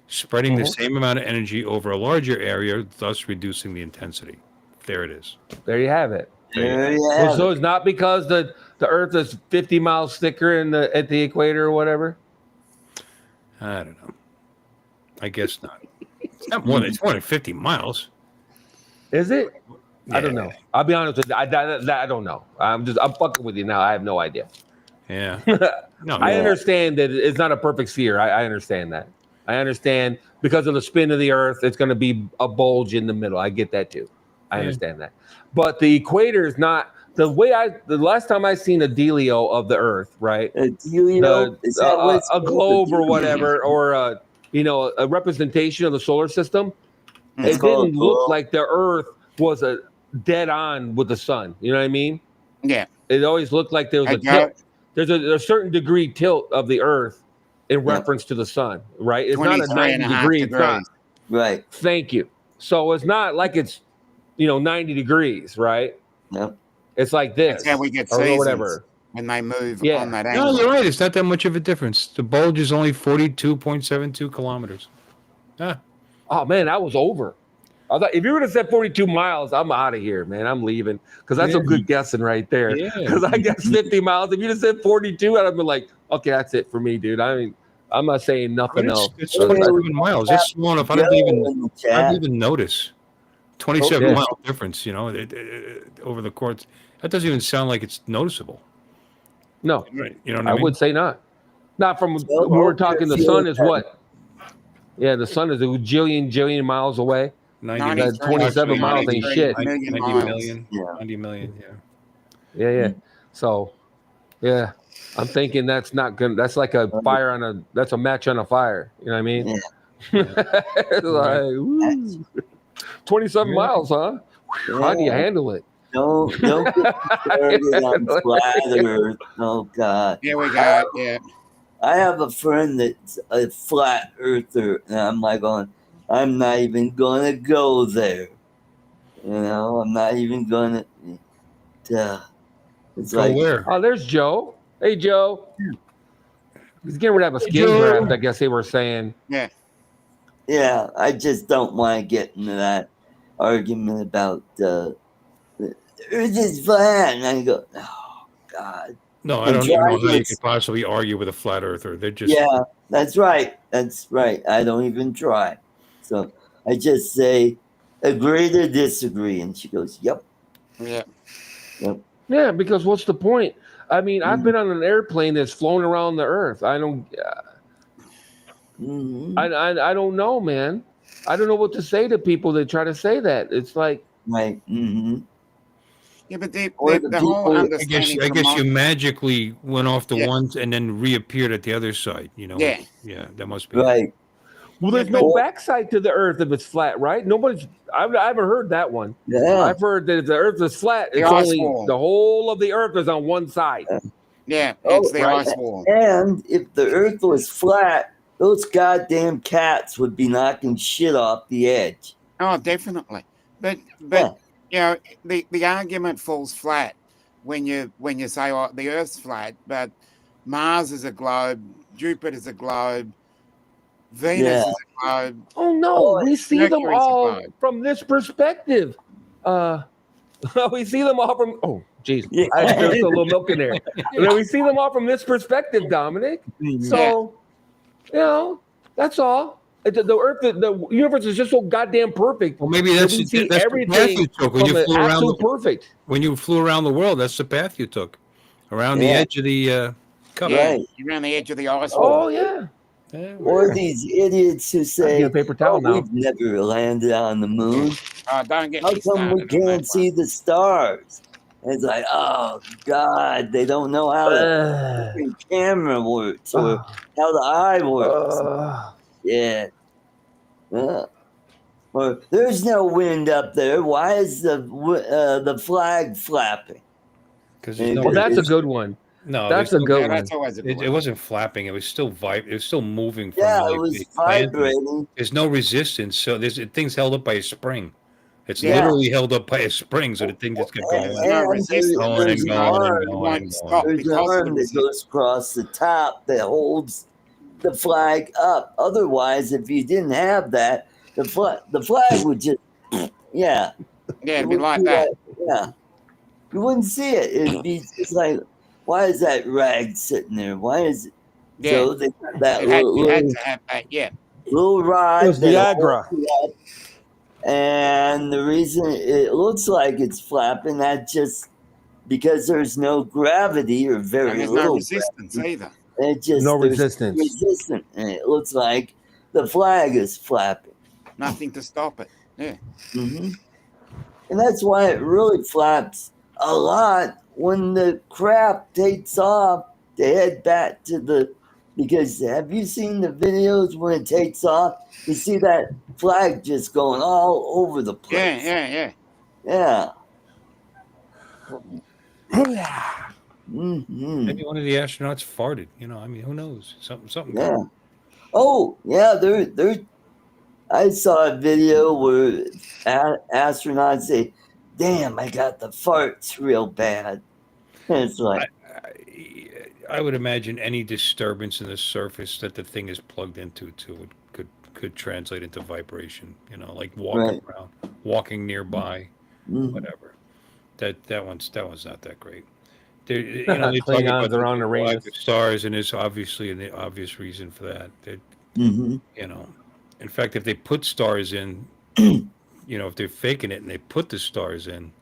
spreading the same amount of energy over a larger area, thus reducing the intensity. There it is. There you have it. There you Well, have so it. it's not because the Earth is 50 miles thicker at the equator or whatever. I don't know. I guess not. It's not more than 50 miles. Is it? I don't Yeah. know. I'll be honest with you. I don't know. I'm fucking with you now. I have no idea. Yeah. No, I Yeah. understand that it's not a perfect sphere. I understand that. I understand because of the spin of the Earth, it's going to be a bulge in the middle. I get that too. I understand that. But the equator is not the way the last time I seen a dealio of the Earth, right? Helio? Is that what it's A called? globe or Helio. whatever, or a representation of the solar system. It's It called didn't a look globe. like the Earth was a dead on with the sun. You know what I mean? Yeah. It always looked like there was I a got tilt. There's a certain degree tilt of the Earth in Yep. reference to the sun, right? It's not a 23 and 90 a half degree. It's not. degrees. Right. Thank you. So it's not like it's 90 degrees, right? Yep. It's like this That's how we get or seasons whatever. when they move Yeah. on that No, angle. you're right. It's not that much of a difference. The bulge is only 42.72 kilometers. Ah, Oh man, that was over. I thought if you would have said 42 miles, I'm out of here, man. I'm leaving because that's Yeah. a good guessing right there. Yeah. Because I guess 50 miles. If you'd have said 42, I'd have been like, okay, that's it for me, dude. I mean, I'm not saying nothing else. It's Okay, 27 miles. It's small enough. I don't Joe even in the chat. notice. 27 Yeah. mile difference, over the course. That doesn't even sound like it's noticeable. No, Right. You know what I I mean? would say not. Not from Well, when we're okay, talking. The if you sun look is at what? Yeah, the sun is a jillion miles away. 90 That 27 miles ain't 93 shit. million 90 miles. million. Yeah. 90 million, yeah. Yeah. So, yeah, I'm thinking that's not gonna. That's like a fire on a. That's a match on a fire. You know what I mean? Yeah. It's like, woo. 27 miles, huh? How do you handle it? Don't get me started on flat Earth. Oh God. Here we go. Yeah. I have a friend that's a flat earther, and I'm like going, I'm not even gonna go there. I'm not even gonna. It's Go like, where? Oh, there's Joe. Hey, Joe. He's getting ready to have a skin Joe. graft. I guess they were saying. Yeah. yeah, I just don't want to get into that argument about the Earth is flat, and I go, oh God. No, I And don't even know how you drivers- could possibly argue with a flat earther. They're just Yeah, that's right. That's right. I don't even try. So I just say, agree to disagree. And she goes, yep. Yeah. Yeah, because what's the point? I mean, I've been on an airplane that's flown around the Earth. I don't. Mhm. I don't know, man. I don't know what to say to people that try to say that. It's like, Right. Mm-hmm. Yeah, but Or the the whole people- understanding. I from guess my- you magically went off the Yeah. ones and then reappeared at the other side, Yeah. Yeah, that must be Right. well, there's Yeah, no but- backside to the Earth if it's flat, right? I haven't heard that one. Yeah. I've heard that if the Earth is flat, The it's ice only wall. the whole of the Earth is on one side. Yeah, Oh, it's the right. ice wall. And if the Earth was flat, those goddamn cats would be knocking shit off the edge. Oh, definitely. But the argument falls flat when you say, oh, the Earth's flat, but Mars is a globe, Jupiter's a globe, Venus Yeah. is a globe. Oh no, Oh, we see them Mercury's all a globe. from this perspective. We see them all from. Oh, jeez, Yeah. there's a little milk in there. And then we see them all from this perspective, Dominic. So, that's all. The Earth, the universe is just so goddamn perfect. Well, maybe that that's we see the path everything you took when from you the flew around. absolute perfect. When you flew around the world, that's the path you took, around the Yeah. edge of the cup. Yeah, Right. you're on the edge of the ice wall. Oh yeah. Yeah, Or these idiots who I say, get a paper towel now. we've never landed on the moon. Oh, don't get How me come we started on that can't see the stars? And it's like, oh, God, they don't know how the fucking camera works or how the eye works. Yeah. Or there's no wind up there. Why is the flag flapping? because Well, that's a good one. no. That's there's a no- good Yeah, one. that's always a good It one. wasn't flapping. It was still It was still moving. From Yeah, like it was the landing. vibrating. There's no resistance, so thing's held up by a spring. It's Yeah. literally held up by a spring, so the thing just kept going. There's no resistance. Going there's and an going and arm. It going won't and stop going. There's an because of the arm that resistance. goes across the top that holds the flag up. Otherwise, if you didn't have that, the flag would just, yeah. Yeah, it'd it be would like be that. yeah. You wouldn't see it. It'd be just like, why is that rag sitting there? Why is it? Yeah. So they got that You had to have that. Yeah. little rod. It was Viagra. And the reason it looks like it's flapping, that just because there's no gravity or very And there's little no resistance either. It just No there's resistance. resistant, and it looks like the flag is flapping. Nothing to stop it. Yeah. Mm-hmm. And that's why it really flaps a lot when the crap takes off to head back to the. Because have you seen the videos when it takes off? You see that flag just going all over the place. Yeah. Yeah. Maybe one of the astronauts farted. I mean, who knows? Something. Yeah. Oh, yeah. There. I saw a video where astronauts say, "Damn, I got the farts real bad." And it's like, I would imagine any disturbance in the surface that the thing is plugged into could translate into vibration. Like walking around, walking nearby, whatever. That one's not that great. They talk about Klingons are on the stars, and there's obviously an obvious reason for that. In fact, if they put stars in, if they're faking it and they put the stars in,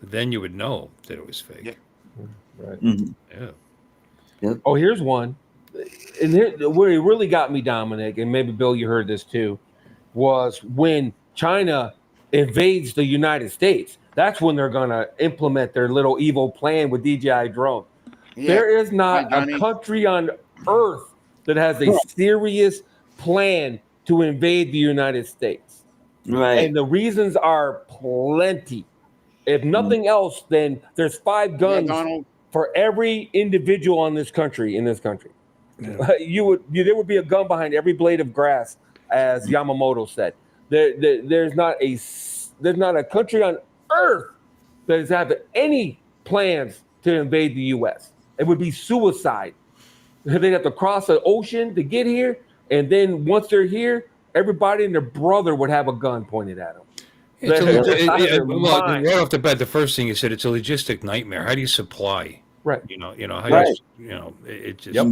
then you would know that it was fake. Yeah. Right. Yeah. Yep. Oh, here's one. And where it really got me, Dominic, and maybe Bill, you heard this too, was when China invades the United States. That's when they're going to implement their little evil plan with DJI drone. Yeah. There is not a country on earth that has a serious plan to invade the United States. right. And the reasons are plenty. If nothing else, then there's 5 guns for every individual in this country. Yeah. There would be a gun behind every blade of grass, as Yamamoto said. There's not a country on earth that has had any plans to invade the U.S. It would be suicide. They'd have to cross the ocean to get here, and then once they're here, everybody and their brother would have a gun pointed at them. Right off the bat, the first thing you said, it's a logistic nightmare. How do you supply? Right. It just yeah.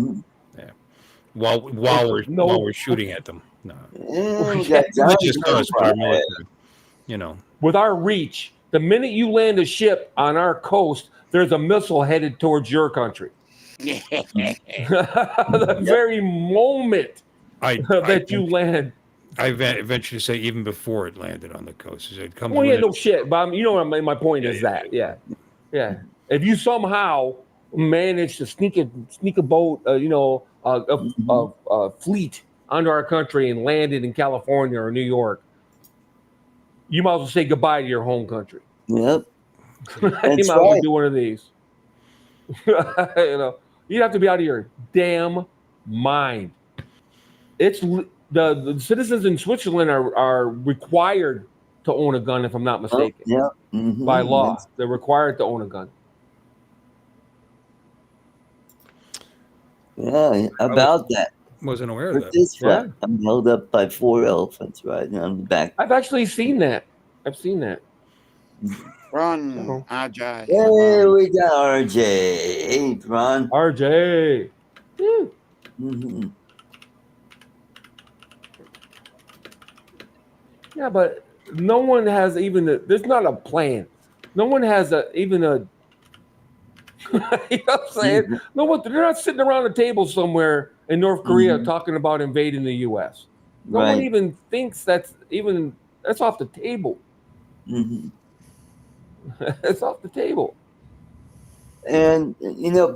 While we're shooting at them. No. Not just us, but our military. With our reach, the minute you land a ship on our coast, there's a missile headed towards your country. The very moment that you land. I venture to say even before it landed on the coast. It comes no shit, but you know what I mean? My point is that, yeah. If you somehow manage to sneak a boat, a fleet under our country and landed in California or New York, you might as well say goodbye to your home country. Yep. You might as well do one of these. You'd have to be out of your damn mind. It's the citizens in Switzerland are required to own a gun, if I'm not mistaken. By law, they're required to own a gun. Yeah, about that. Wasn't aware of that. I'm held up by 4 elephants right on the back. I've actually seen that. I've seen that. Ron, RJ. Hey, we got RJ. Hey, Ron. RJ. Yeah, but no one has there's not a plan. No one has even a you know what I'm saying? They're not sitting around a table somewhere in North Korea talking about invading the US. No one even thinks that's off the table. It's off the table. And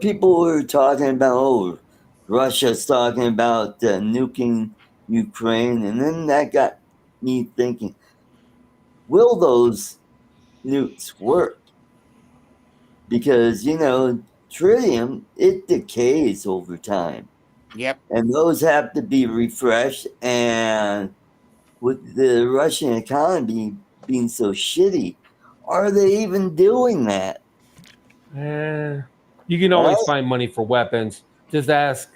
people were talking about Russia's talking about nuking Ukraine, and then that got me thinking, will those nukes work? Because tritium, it decays over time. Yep. And those have to be refreshed, and with the Russian economy being so shitty, are they even doing that? You can always find money for weapons. Just ask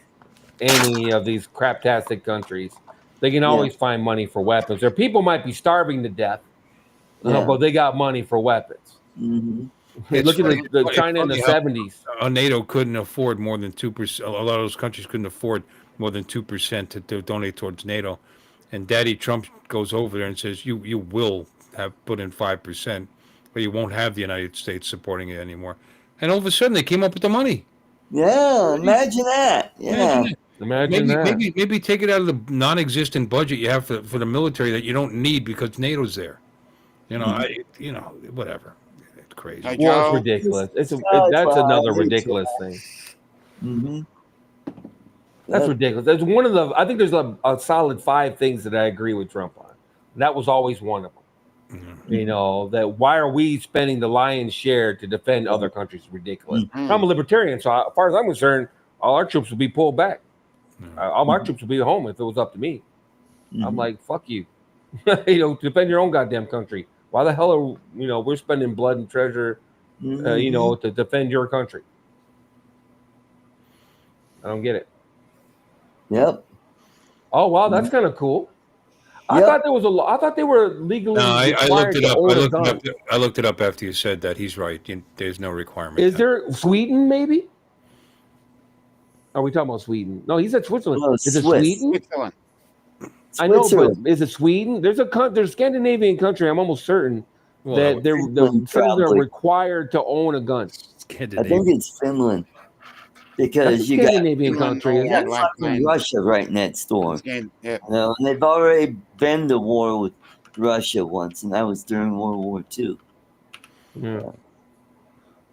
any of these craptastic countries. They can always find money for weapons. Their people might be starving to death, but they got money for weapons. Look at the China in the 70s. NATO couldn't afford more than 2%. A lot of those countries couldn't afford more than 2% to donate towards NATO. And Daddy Trump goes over there and says, "You will have put in 5%, but you won't have the United States supporting it anymore." And all of a sudden, they came up with the money. Yeah, imagine that. Yeah. Imagine that. Maybe take it out of the non-existent budget you have for the military that you don't need because NATO's there. Whatever. It's crazy. Hey, Well, it's Joel, ridiculous. That's Sci-fi, another ridiculous thing. Mm-hmm. That's ridiculous. That's one of the. I think there's a solid 5 things that I agree with Trump on. That was always one of them. Mm-hmm. That why are we spending the lion's share to defend other countries? Ridiculous. Mm-hmm. I'm a libertarian, so as far as I'm concerned, all our troops would be pulled back. All my troops would be at home if it was up to me. I'm like, fuck you. Defend your own goddamn country. Why the hell are we're spending blood and treasure, to defend your country? I don't get it. Yep. Oh wow, that's kind of cool. I thought there was I thought they were legally. No, I looked it up. I looked it up gun. after you said that. He's right. There's no requirement. Is there Sweden? Maybe. Are we talking about Sweden? No, he said Switzerland. No, is it Swiss. Sweden? Switzerland. I know, but is it Sweden? There's a Scandinavian country. I'm almost certain that the citizens are required to own a gun. I think it's Finland. Because you got Scandinavian country. Russia right next door. Yeah. And they've already been to war with Russia once, and that was during World War II. Yeah.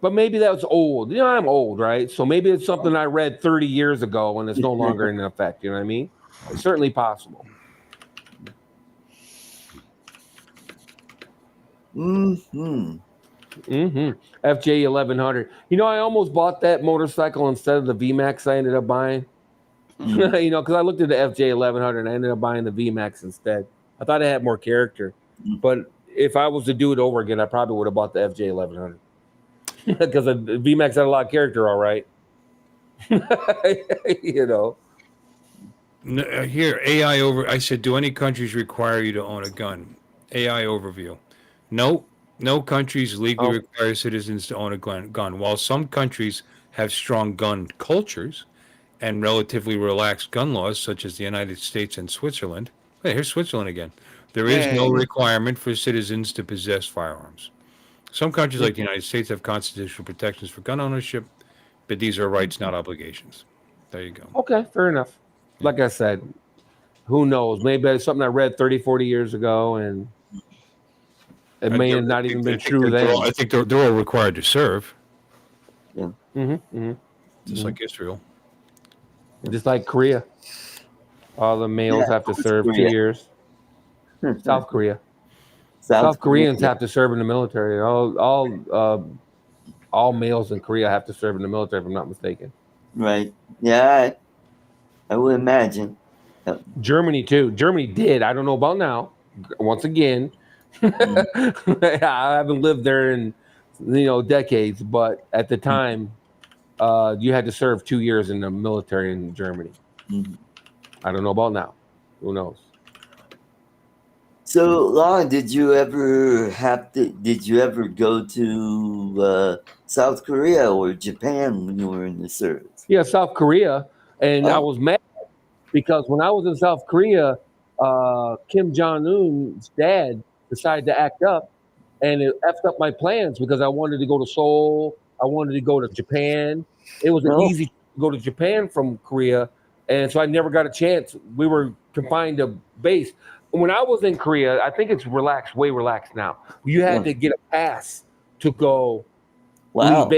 But maybe that's old. I'm old, right? So maybe it's something I read 30 years ago and it's no longer in effect. You know what I mean? It's certainly possible. FJ 1100. I almost bought that motorcycle instead of the VMAX I ended up buying. Because I looked at the FJ 1100 and I ended up buying the VMAX instead. I thought it had more character. But if I was to do it over again, I probably would have bought the FJ 1100. Because the VMAX had a lot of character, all right. Here, AI over. I said, do any countries require you to own a gun? AI overview. No countries legally require citizens to own a gun. While some countries have strong gun cultures and relatively relaxed gun laws, such as the United States and Switzerland. Hey, here's Switzerland again. There is no requirement for citizens to possess firearms. Some countries, like the United States, have constitutional protections for gun ownership, but these are rights, not obligations. There you go. Okay, fair enough. Like I said, who knows? Maybe it's something I read 30, 40 years ago, and it may have not even been true then. I think they're all required to serve. Yeah. Just like Israel. Just like Korea. All the males have to serve 2 years. South Korea. South Koreans have to serve in the military. All males in Korea have to serve in the military, if I'm not mistaken. Right. Yeah, I would imagine. Yep. Germany too. Germany did. I don't know about now. Once again, I haven't lived there in decades, but at the time, you had to serve 2 years in the military in Germany. I don't know about now. Who knows? So, Lon, did you ever go to South Korea or Japan when you were in the service? Yeah, South Korea. And I was mad because when I was in South Korea, Kim Jong-un's dad decided to act up, and it effed up my plans because I wanted to go to Seoul. I wanted to go to Japan. It was easy to go to Japan from Korea, and so I never got a chance. We were confined to base. When I was in Korea, I think it's way relaxed now. You had to get a pass to go. Wow.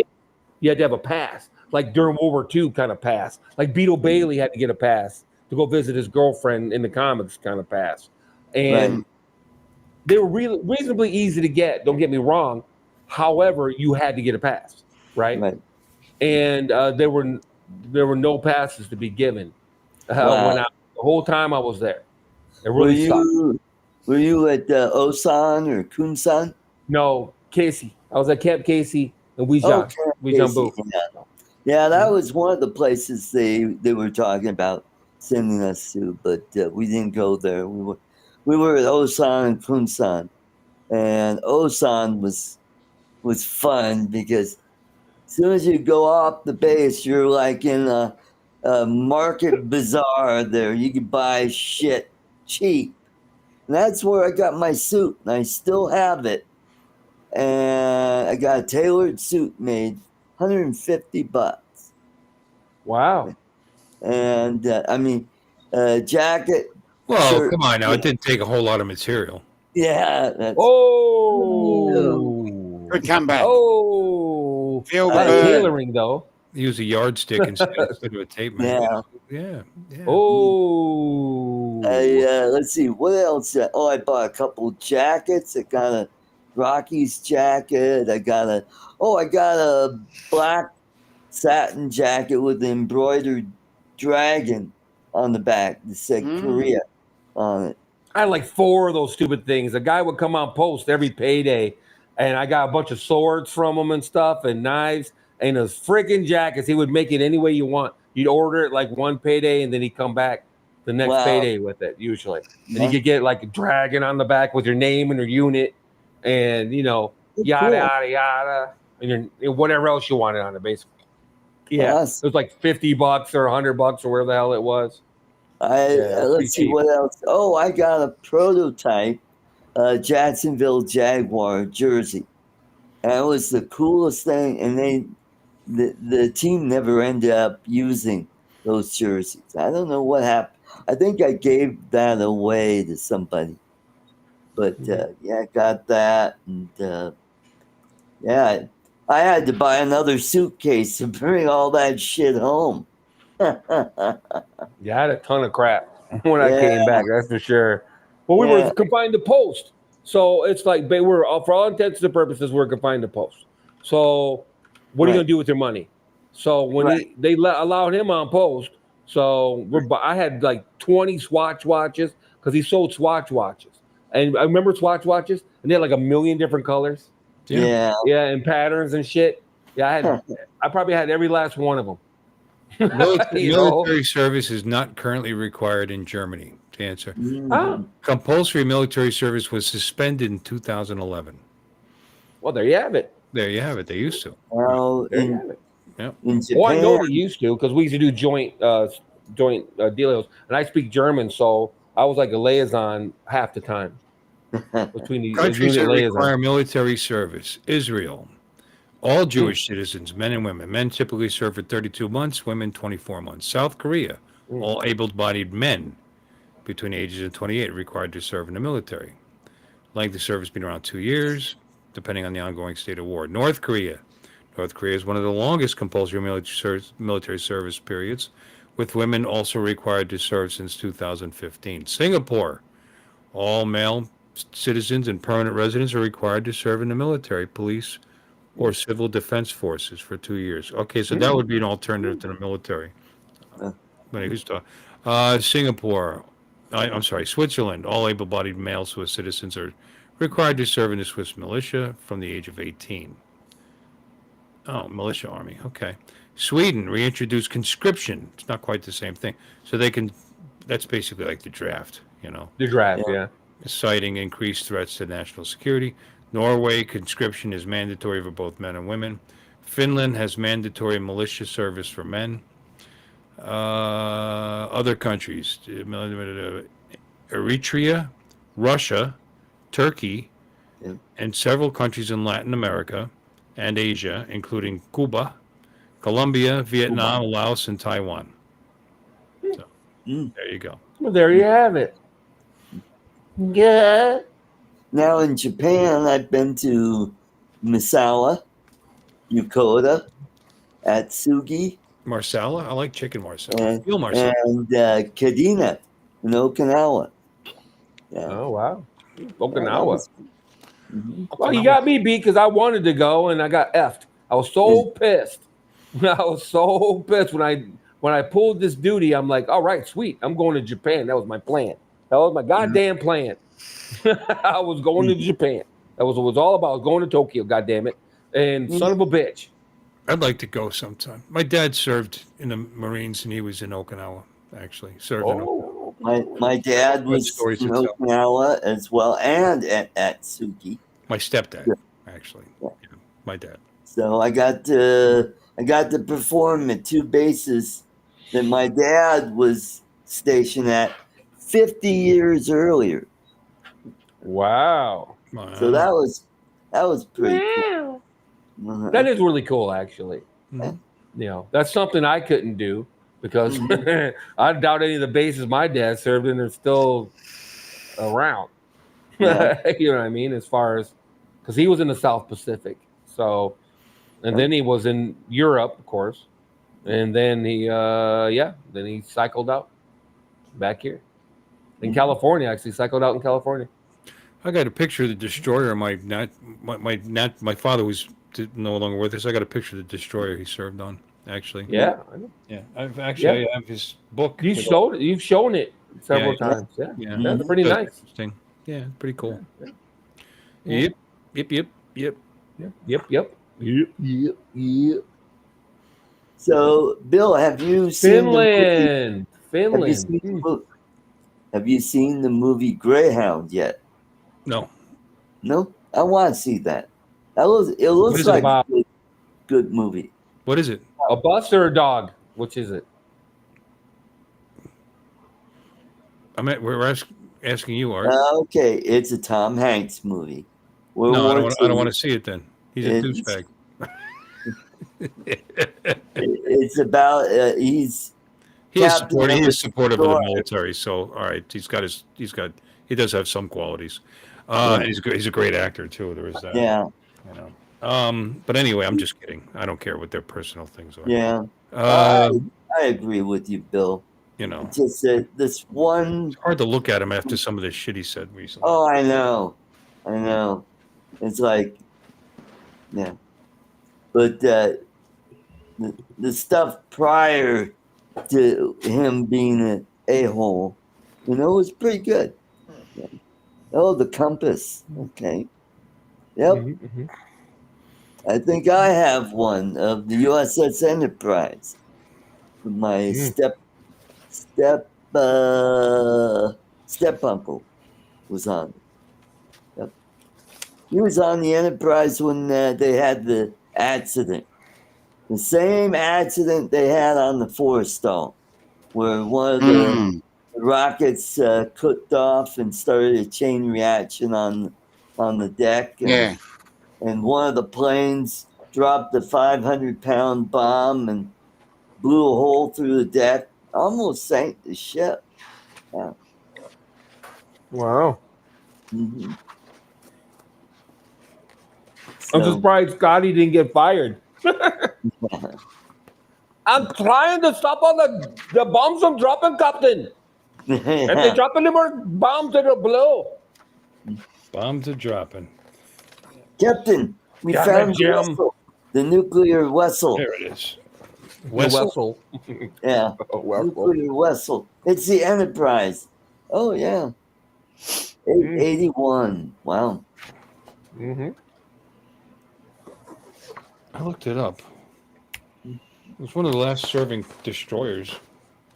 You had to have a pass, like during World War II kind of pass. Like Beetle Bailey had to get a pass to go visit his girlfriend in the comics kind of pass. And they were reasonably easy to get, don't get me wrong. However, you had to get a pass, right? And there were no passes to be given the whole time I was there. It really sucked. Were you at Osan or Kunsan? No, Casey. I was at Camp Casey in Weijambu. Yeah, that was one of the places they were talking about sending us to, but we didn't go there. We were at Osan and Kunsan, and Osan was was fun because as soon as you go off the base, you're like in a market bazaar there. You can buy shit cheap. And that's where I got my suit, and I still have it. And I got a tailored suit made, $150. Wow. And I mean, jacket, Well, shirt. come on now. It didn't take a whole lot of material. Yeah. That's, Oh. Good comeback. Oh. Feel A lot the of burn. tailoring though. Use a yardstick instead of a tape measure. yeah. Yeah. Oh. Let's see, what else? I bought a couple jackets. I got a Rockies jacket. I got a black satin jacket with an embroidered dragon on the back that said Korea on it. I had like 4 of those stupid things. A guy would come on post every payday, and I got a bunch of swords from him and stuff, and knives, and those freaking jackets. He would make it any way you want. You'd order it like one payday, and then he'd come back the next payday with it, usually. And you could get like a dragon on the back with your name and your unit, and yada yada yada, and your whatever else you wanted on it, basically. Yeah, Awesome. it was like $50 or $100 or where the hell it was. Let's see what else. Oh, I got a prototype Jacksonville Jaguar jersey. And it was the coolest thing. And the team never ended up using those jerseys. I don't know what happened. I think I gave that away to somebody. But I got that. And I had to buy another suitcase to bring all that shit home. Yeah, I had a ton of crap when I came back, that's for sure. Well, we were confined to post. So it's like we're for all intents and purposes, we're confined to post. So what are you gonna do with your money? So when they allowed him on post, so I had like 20 Swatch watches because he sold Swatch watches. And I remember Swatch watches, and they had like a million different colors. Yeah, and patterns and shit. Yeah, I probably had every last one of them. Military service is not currently required in Germany. To answer, compulsory military service was suspended in 2011. Well, there you have it. There you have it. They used to. Well, in Japan, well, I know they used to because we used to do joint deals, and I speak German, so I was like a liaison half the time between the countries that liaison. require military service: Israel. All Jewish citizens, men and women. Men typically serve for 32 months, women 24 months. South Korea, all able-bodied men between the ages of 28 required to serve in the military. Length of service being around 2 years, depending on the ongoing state of war. North Korea is one of the longest compulsory military service periods, with women also required to serve since 2015. Singapore, all male citizens and permanent residents are required to serve in the military, police, or civil defense forces for 2 years. Okay, so that would be an alternative to the military. Singapore, Switzerland, all able-bodied male Swiss citizens are required to serve in the Swiss militia from the age of 18. Oh, militia army, okay. Sweden reintroduced conscription. It's not quite the same thing. So that's basically like the draft, The draft, yeah. Citing increased threats to national security. Norway, conscription is mandatory for both men and women. Finland has mandatory militia service for men. Other countries, Eritrea, Russia, Turkey, and several countries in Latin America and Asia, including Cuba, Colombia, Vietnam, Laos, and Taiwan. So, there you go. Well, there you have it. Yeah. Now in Japan, I've been to Misawa, Yokota, Atsugi. Marsala? I like chicken marsala. And Kadena in Okinawa. Yeah. Oh, wow. Okinawa. Well, you got me beat because I wanted to go and I got effed. I was so pissed. I was so pissed when I pulled this duty. I'm like, all right, sweet. I'm going to Japan. That was my plan. That was my goddamn plan. I was going to Japan. That was what it was all about. I was going to Tokyo, goddamn it. And son of a bitch. I'd like to go sometime. My dad served in the Marines and he was in Okinawa, actually. My dad was in Okinawa as well and at Atsugi. My stepdad, actually. My dad. So I got to perform at 2 bases that my dad was stationed at 50 years earlier. Wow. So that was pretty cool. That is really cool, actually. Mhm. You know, that's something I couldn't do because Mhm. I doubt any of the bases my dad served in are still around. Yeah. You know what I mean? As far as because he was in the South Pacific, so and then he was in Europe, of course, and then then he cycled out back here in California. Actually, cycled out in California. I got a picture of the destroyer. My father was no longer with us. I got a picture of the destroyer he served on. Actually, Yeah, yeah. I have his book. You've shown it several Yeah, times. Yeah, yeah. that's pretty That's nice. interesting. Yeah, pretty cool. Yeah. Yep, yep, yep, yep. Yep. So, Bill, have you seen the movie? Finland. Have you Finland. seen the movie? Have you seen the movie Greyhound yet? No. No, I want to see that. It What looks is it like about? a good movie. What is it? A bus or a dog? Which is it? We're asking you, Art. Okay, it's a Tom Hanks movie. World No, War I don't want II. to see it. Then he's a It's douchebag. it's about he's He is captain supportive. of He a is supportive of the destroyer. military. So, all right, he does have some qualities. Yeah. And he's a great actor too. There is that. Yeah, You know. But anyway, I'm just kidding. I don't care what their personal things are. yeah. I Um, I agree with you, Bill. you know, It's just this one. it's hard to look at him after some of the shit he said recently. Oh, I know. It's like, yeah, but the stuff prior to him being an a-hole, was pretty good. Yeah. Oh, the compass. Okay. Yep. Mm-hmm. I think I have one of the USS Enterprise. My step uncle was on it. Yep. He was on the Enterprise when they had the accident. The same accident they had on the Forrestal, where one of the rockets cooked off and started a chain reaction on the deck, Yeah. and one of the planes dropped a 500-pound bomb and blew a hole through the deck, almost sank the ship. Yeah. Wow. Mm-hmm. I'm So, surprised Scotty didn't get fired. I'm trying to stop all the bombs from dropping, Captain. If they drop any more bombs, it'll blow. Bombs are dropping. Captain, we Damn found it, Jim. the nuclear vessel. There it is. Wessel. Yeah, Wessel. nuclear vessel. It's the Enterprise. Oh yeah, 881. Wow. Mm-hmm. I looked it up. It was one of the last serving destroyers,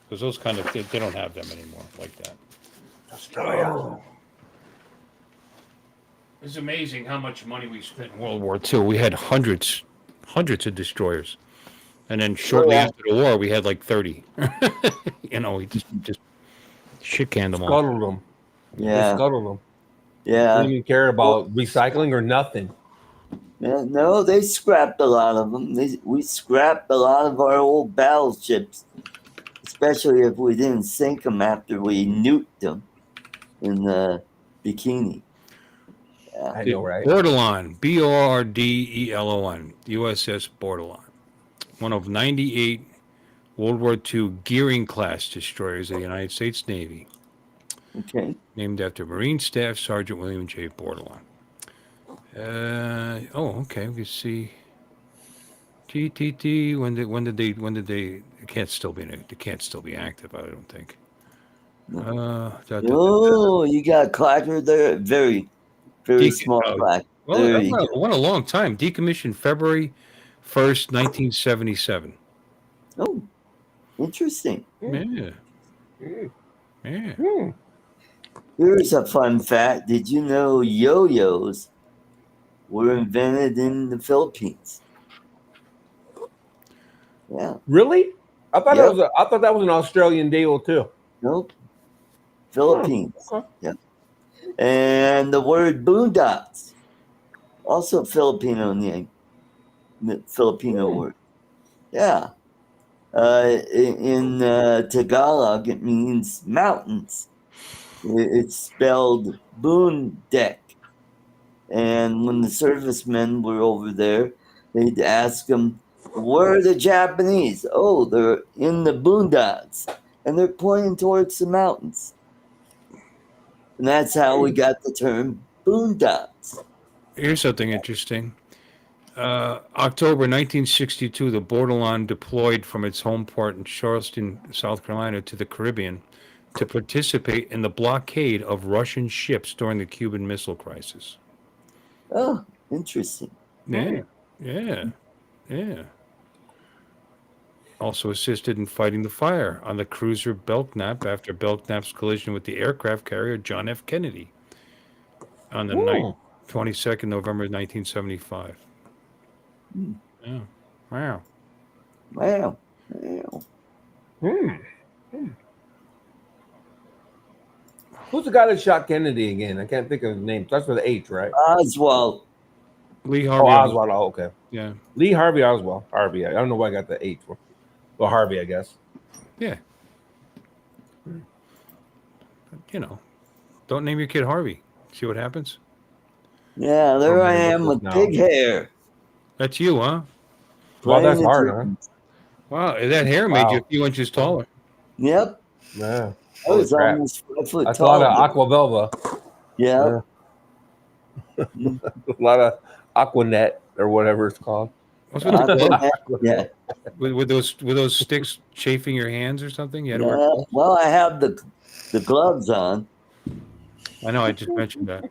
because those kind of they don't have them anymore like that. Destroyer. It's amazing how much money we spent in World War II. We had hundreds of destroyers, and then shortly after the war, we had like 30. We just shit canned them all. Scuttled them. Yeah. They scuttled them. Yeah. Didn't even care about recycling or nothing. Yeah, no, they scrapped a lot of them. We scrapped a lot of our old battleships, especially if we didn't sink them after we nuked them in the Bikini. Yeah. I know, right? Bordelon, Bordelon, USS Bordelon, one of 98 World War II Gearing class destroyers of the United States Navy. Okay. Named after Marine Staff Sergeant William J. Bordelon. Okay. We can see GTT. When did they? It can't still be active. I don't think. Oh, you got a clacker there. Very, very small clacker. Well, it went a long time. Decommissioned February 1st, 1977. Oh, interesting. Yeah. Here's a fun fact. Did you know yo-yos were invented in the Philippines. Yeah. Really? I thought I thought that was an Australian deal too. Nope. Philippines. Okay. Yeah. And the word boondocks, also Filipino name, Filipino word. Yeah. In Tagalog, it means mountains. It's spelled boondeck. And when the servicemen were over there, they'd ask them, where are the Japanese? Oh, they're in the boondocks. And they're pointing towards the mountains. And that's how we got the term boondocks. Here's something interesting. October 1962, the Bordelon deployed from its home port in Charleston, South Carolina, to the Caribbean to participate in the blockade of Russian ships during the Cuban Missile Crisis. Oh, interesting. Yeah, yeah. Also assisted in fighting the fire on the cruiser Belknap after Belknap's collision with the aircraft carrier John F. Kennedy on the night 22nd November 1975. Yeah. Wow. Wow. Who's the guy that shot Kennedy again? I can't think of his name. Starts with an H, right? Oswald. Lee Harvey. Oswald. Oh, okay. Yeah. Lee Harvey Oswald. Harvey. I don't know why I got the H from. Well, Harvey, I guess. Yeah. You know, don't name your kid Harvey. See what happens? Yeah, there I am with big hair. That's you, huh? Well, that's hard, huh? Wow, that hair made you a few inches taller. Yep. Yeah. I was almost 5 foot That's tall. a lot of Aquavelva. Yeah. A lot of Aquanet or whatever it's called. What's with the gloves? Yeah. With those sticks chafing your hands or something? You had to wear Yeah. Well, I have the gloves on. I know. I just mentioned that.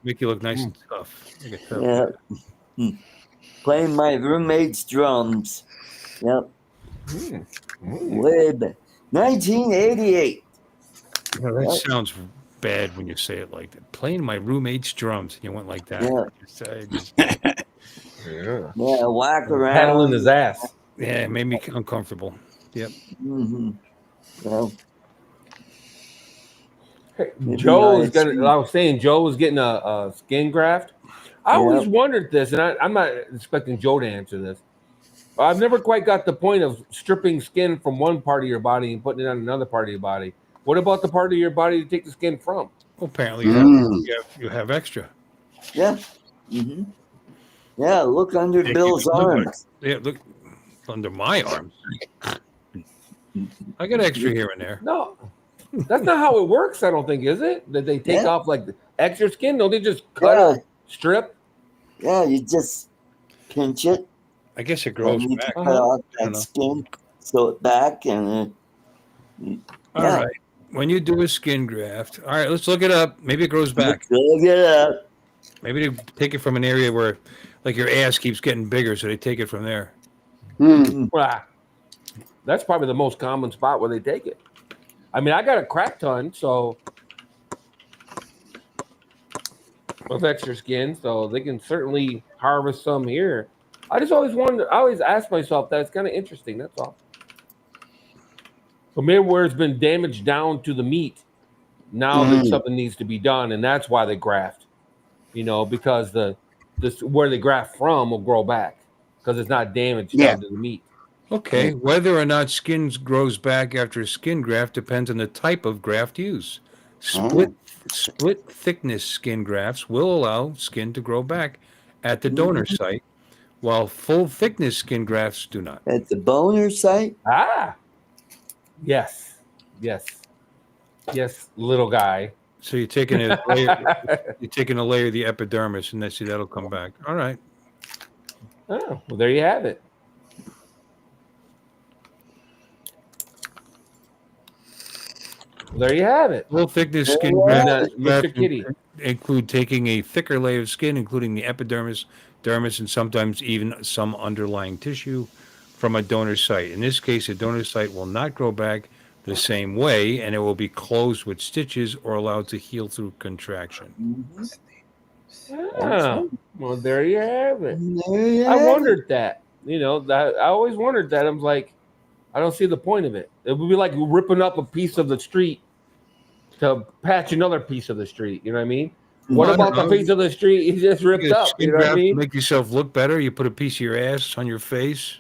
Make you look nice and tough. Yeah. Playing my roommate's drums. Yep. Way back. 1988. That sounds bad when you say it like that. Playing my roommate's drums, and you went like that. Yeah. Whack around. Paddling his ass. Yeah, it made me uncomfortable. Yep. Mm-hmm. Well, Joe is gonna. I was saying Joe was getting a skin graft. I always wondered this, and I'm not expecting Joe to answer this. I've never quite got the point of stripping skin from one part of your body and putting it on another part of your body. What about the part of your body to take the skin from? Well, apparently you have extra. Yeah. Mm-hmm. Yeah, look under Bill's arms. Yeah, look under my arms. I got extra here and there. No, that's not how it works. I don't think, is it? That they take off like the extra skin? Don't they just cut it, strip? Yeah, you just pinch it. I guess it grows back. Cut off that skin, sew it back, and all right. When you do a skin graft, all right, let's look it up. Maybe it grows back. Look it up. Maybe they take it from an area where, like, your ass keeps getting bigger, so they take it from there. That's probably the most common spot where they take it. I mean, I got a crack ton, so with extra skin, so they can certainly harvest some here. I just always wonder. I always ask myself that. It's kind of interesting. That's all. So maybe where it's been damaged down to the meat, now that something needs to be done, and that's why they graft. You know, because where they graft from will grow back because it's not damaged down to the meat. Okay, whether or not skin grows back after a skin graft depends on the type of graft used. Split thickness skin grafts will allow skin to grow back at the donor site, while full thickness skin grafts do not. At the donor site? Yes, little guy. So you're taking a layer, a layer of the epidermis, and that'll come back. All right. Oh, well, there you have it. There you have it. Full thickness skin grafts include taking a thicker layer of skin, including the epidermis, dermis, and sometimes even some underlying tissue from a donor site. In this case, a donor site will not grow back the same way, and it will be closed with stitches or allowed to heal through contraction. Yeah. Well, there you have it. There you I have it. wondered that. That I always wondered that. I'm like, I don't see the point of it. It would be like ripping up a piece of the street to patch another piece of the street. You know what I mean? What Well, I don't about the know. piece of the street you just You ripped get up? You skin know what I graft to mean? make yourself look better. You put a piece of your ass on your face.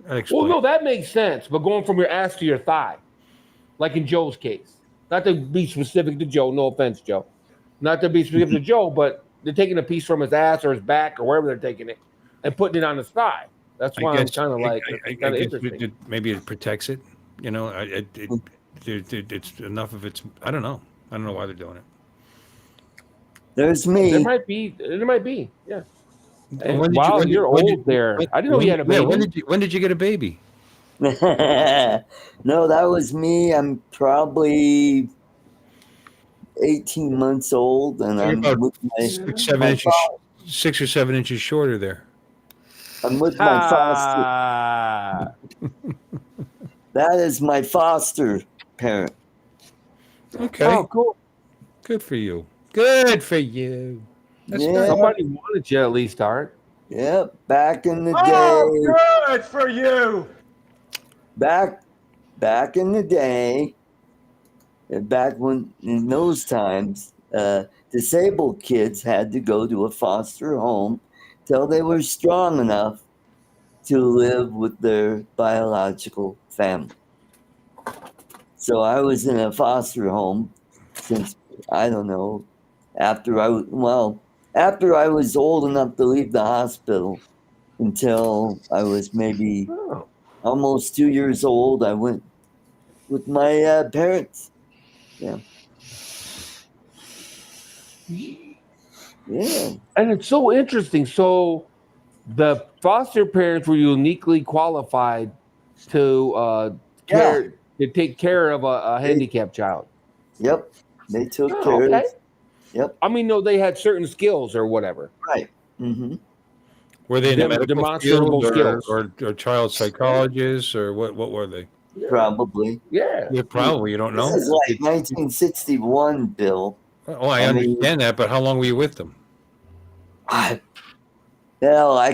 That Well, explains. no, that makes sense. But going from your ass to your thigh, like in Joe's case, not to be specific to Joe. No offense, Joe. Not to be specific to Joe, but they're taking a piece from his ass or his back or wherever they're taking it and putting it on his thigh. That's I why I'm guess. kind of like, I kind of guess interesting. maybe it protects it. You know, it's enough of its. I don't know. I don't know why they're doing it. There's There me. might be. There might be. Yeah. Hey, When did wow, when did- you're when old did- there. when- I didn't know you had a yeah, baby. when did you get a baby? No, that was me. I'm probably 18 months old, and You're I'm about with my 6 or 7 inches shorter there. I'm with my foster. Ah. That is my foster parent. Okay, Oh, cool. good for you. Good for you. That's Yeah. nice. Somebody wanted you at least, Art. Yep, back in the Oh, day. good for you. Back in the day. Back when in those times, disabled kids had to go to a foster home till they were strong enough to live with their biological family. So I was in a foster home since, I don't know, after I was old enough to leave the hospital until I was maybe Oh. almost 2 years old. I went with my parents. Yeah. Yeah. And it's so interesting. So the foster parents were uniquely qualified to take care of a handicapped child. Yep. They took Oh, care okay. of. Yep. I mean, no, they had certain skills or whatever. Right. Mm-hmm. Were they in the medical demonstrable field skills. or child psychologists or what were they? Probably. Yeah. Yeah, probably. You don't know. This is like 1961, Bill. Oh, I I mean- understand that, but how long were you with them? I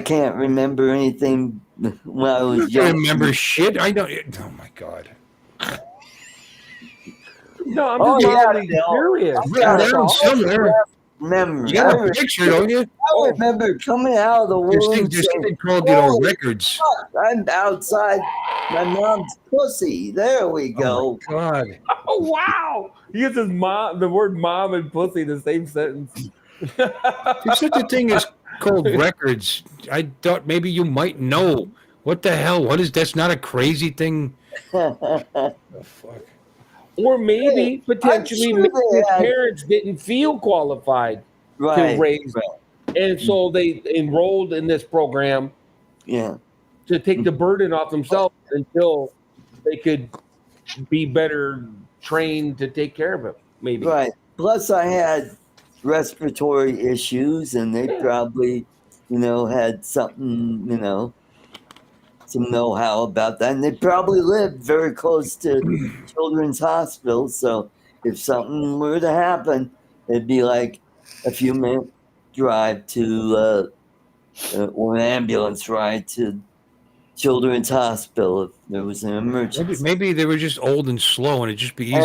can't remember anything when I was You young. remember shit? I don't. Oh my god. No, I'm Oh, just yeah, mildly Bill. curious. Written That's down all. somewhere. Memory. You got a picture, don't you? I remember coming out of the womb There's saying, something called, you know, "Holy records. fuck, I'm outside my mom's pussy." There we go. Oh my god. Oh, wow. He uses the word mom and pussy in the same sentence. There's such a thing as called records. I thought maybe you might know. What the hell? What is that's not a crazy thing? Oh, fuck. Or maybe potentially sure maybe they his had- parents didn't feel qualified Right. to raise, and so they enrolled in this program Yeah. to take the burden off themselves until they could be better trained to take care of it. Maybe. Right. Plus, I had respiratory issues, and they probably, had something, some know-how about that, and they probably lived very close to Children's Hospital. So if something were to happen, it'd be like a few minute drive to, or an ambulance ride to Children's Hospital if there was an emergency. Maybe they were just old and slow, and it'd just be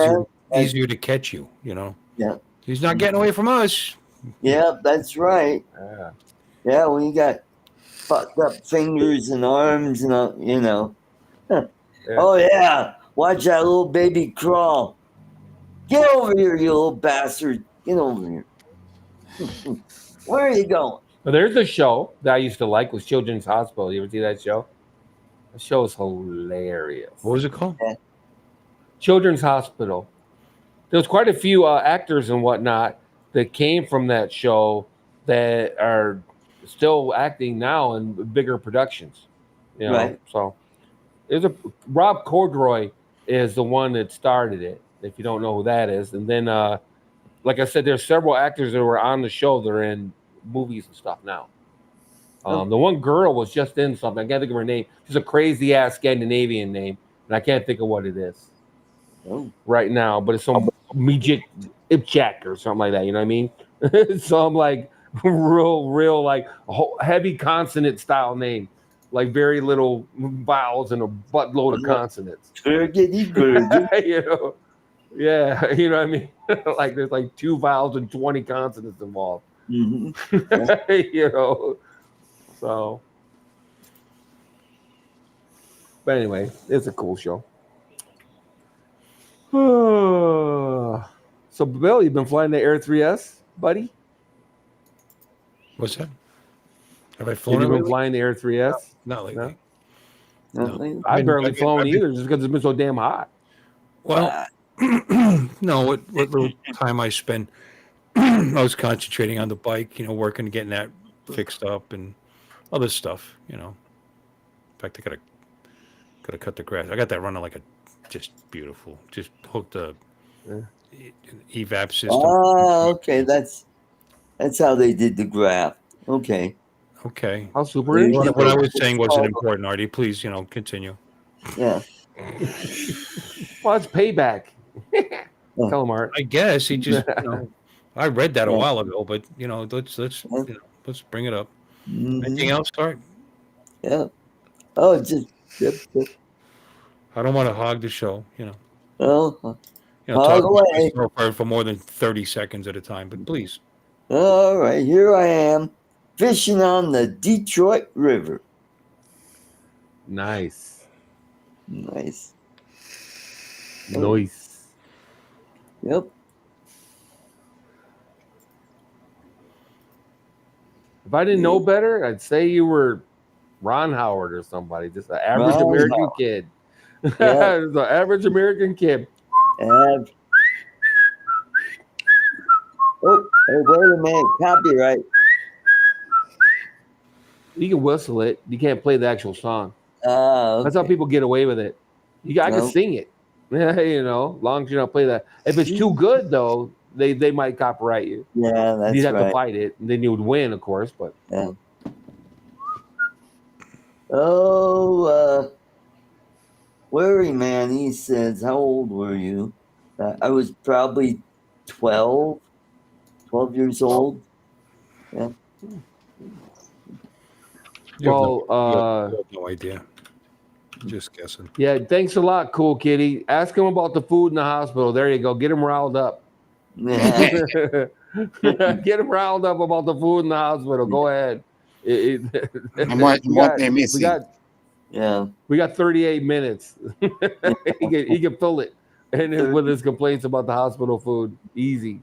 easier to catch you. You know. Yeah. He's not getting away from us. Yeah, that's right. Yeah. Yeah, when you got fucked up fingers and arms and Oh yeah, watch that little baby crawl. Get over here, you little bastard. Get over here. Where are you going? Well, there's a show that I used to like was Children's Hospital. You ever see that show? The show is hilarious. What was it called? Children's Hospital. There was quite a few actors and whatnot that came from that show that are still acting now in bigger productions. Right. So there's Rob Corddry is the one that started it, if you don't know who that is. And then like I said, there's several actors that were on the show that are in movies and stuff now. The one girl was just in something. I can't think of her name. She's a crazy ass Scandinavian name, and I can't think of what it is. right now, but it's some Mijik Ipchak or something like that. You know what I mean? Some like real like heavy consonant style name, like very little vowels and a buttload of consonants. Burgity burger. You know? Yeah, you know what I mean? Like there's like 2 vowels and 20 consonants involved. Mm-hmm. You know, so. But anyway, it's a cool show. So, Bill, you've been flying the Air 3S, buddy? What's that? Have I flown Have you it been lately? flying the Air 3S? Not lately. No. I've barely flown I've either, just because it's been so damn hot. Well, no. What little time I spent, I was concentrating on the bike. Working, getting that fixed up, and other stuff. In fact, I gotta cut the grass. I got that running like just beautiful. Just hooked a evap system. Oh, okay. That's how they did the graph. Okay. Okay. How super is it? What I was saying wasn't important, Artie. Please, continue. Yeah. Well, it's payback. Tell him, Art. I guess he just, I read that a while ago, but let's bring it up. Mm-hmm. Anything else, Art? Yeah. Oh, just yep. I don't want to hog the show, Oh, talk for more than 30 seconds at a time, but please. All right, here I am, fishing on the Detroit River. Nice. Nice. Yep. If I didn't know better, I'd say you were Ron Howard or somebody, just an average American kid. Yeah. The average American kid. Oh, wait a minute. Copyright. You can whistle it. You can't play the actual song. Okay. That's how people get away with it. I can sing it. Long as you don't play that. If it's too good, though, they might copyright you. Yeah, that's You'd have right. to fight it, and then you would win, of course. But yeah. Oh, Worry Man, he says, how old were you? I was probably 12 years old. Yeah. You well, have no idea. Just guessing. Yeah, thanks a lot, Cool Kitty. Ask him about the food in the hospital. There you go. Get him riled up. Get him riled up about the food in the hospital. Go ahead. And what they're missing. We got 38 minutes. he can fill it, and with his complaints about the hospital food, easy.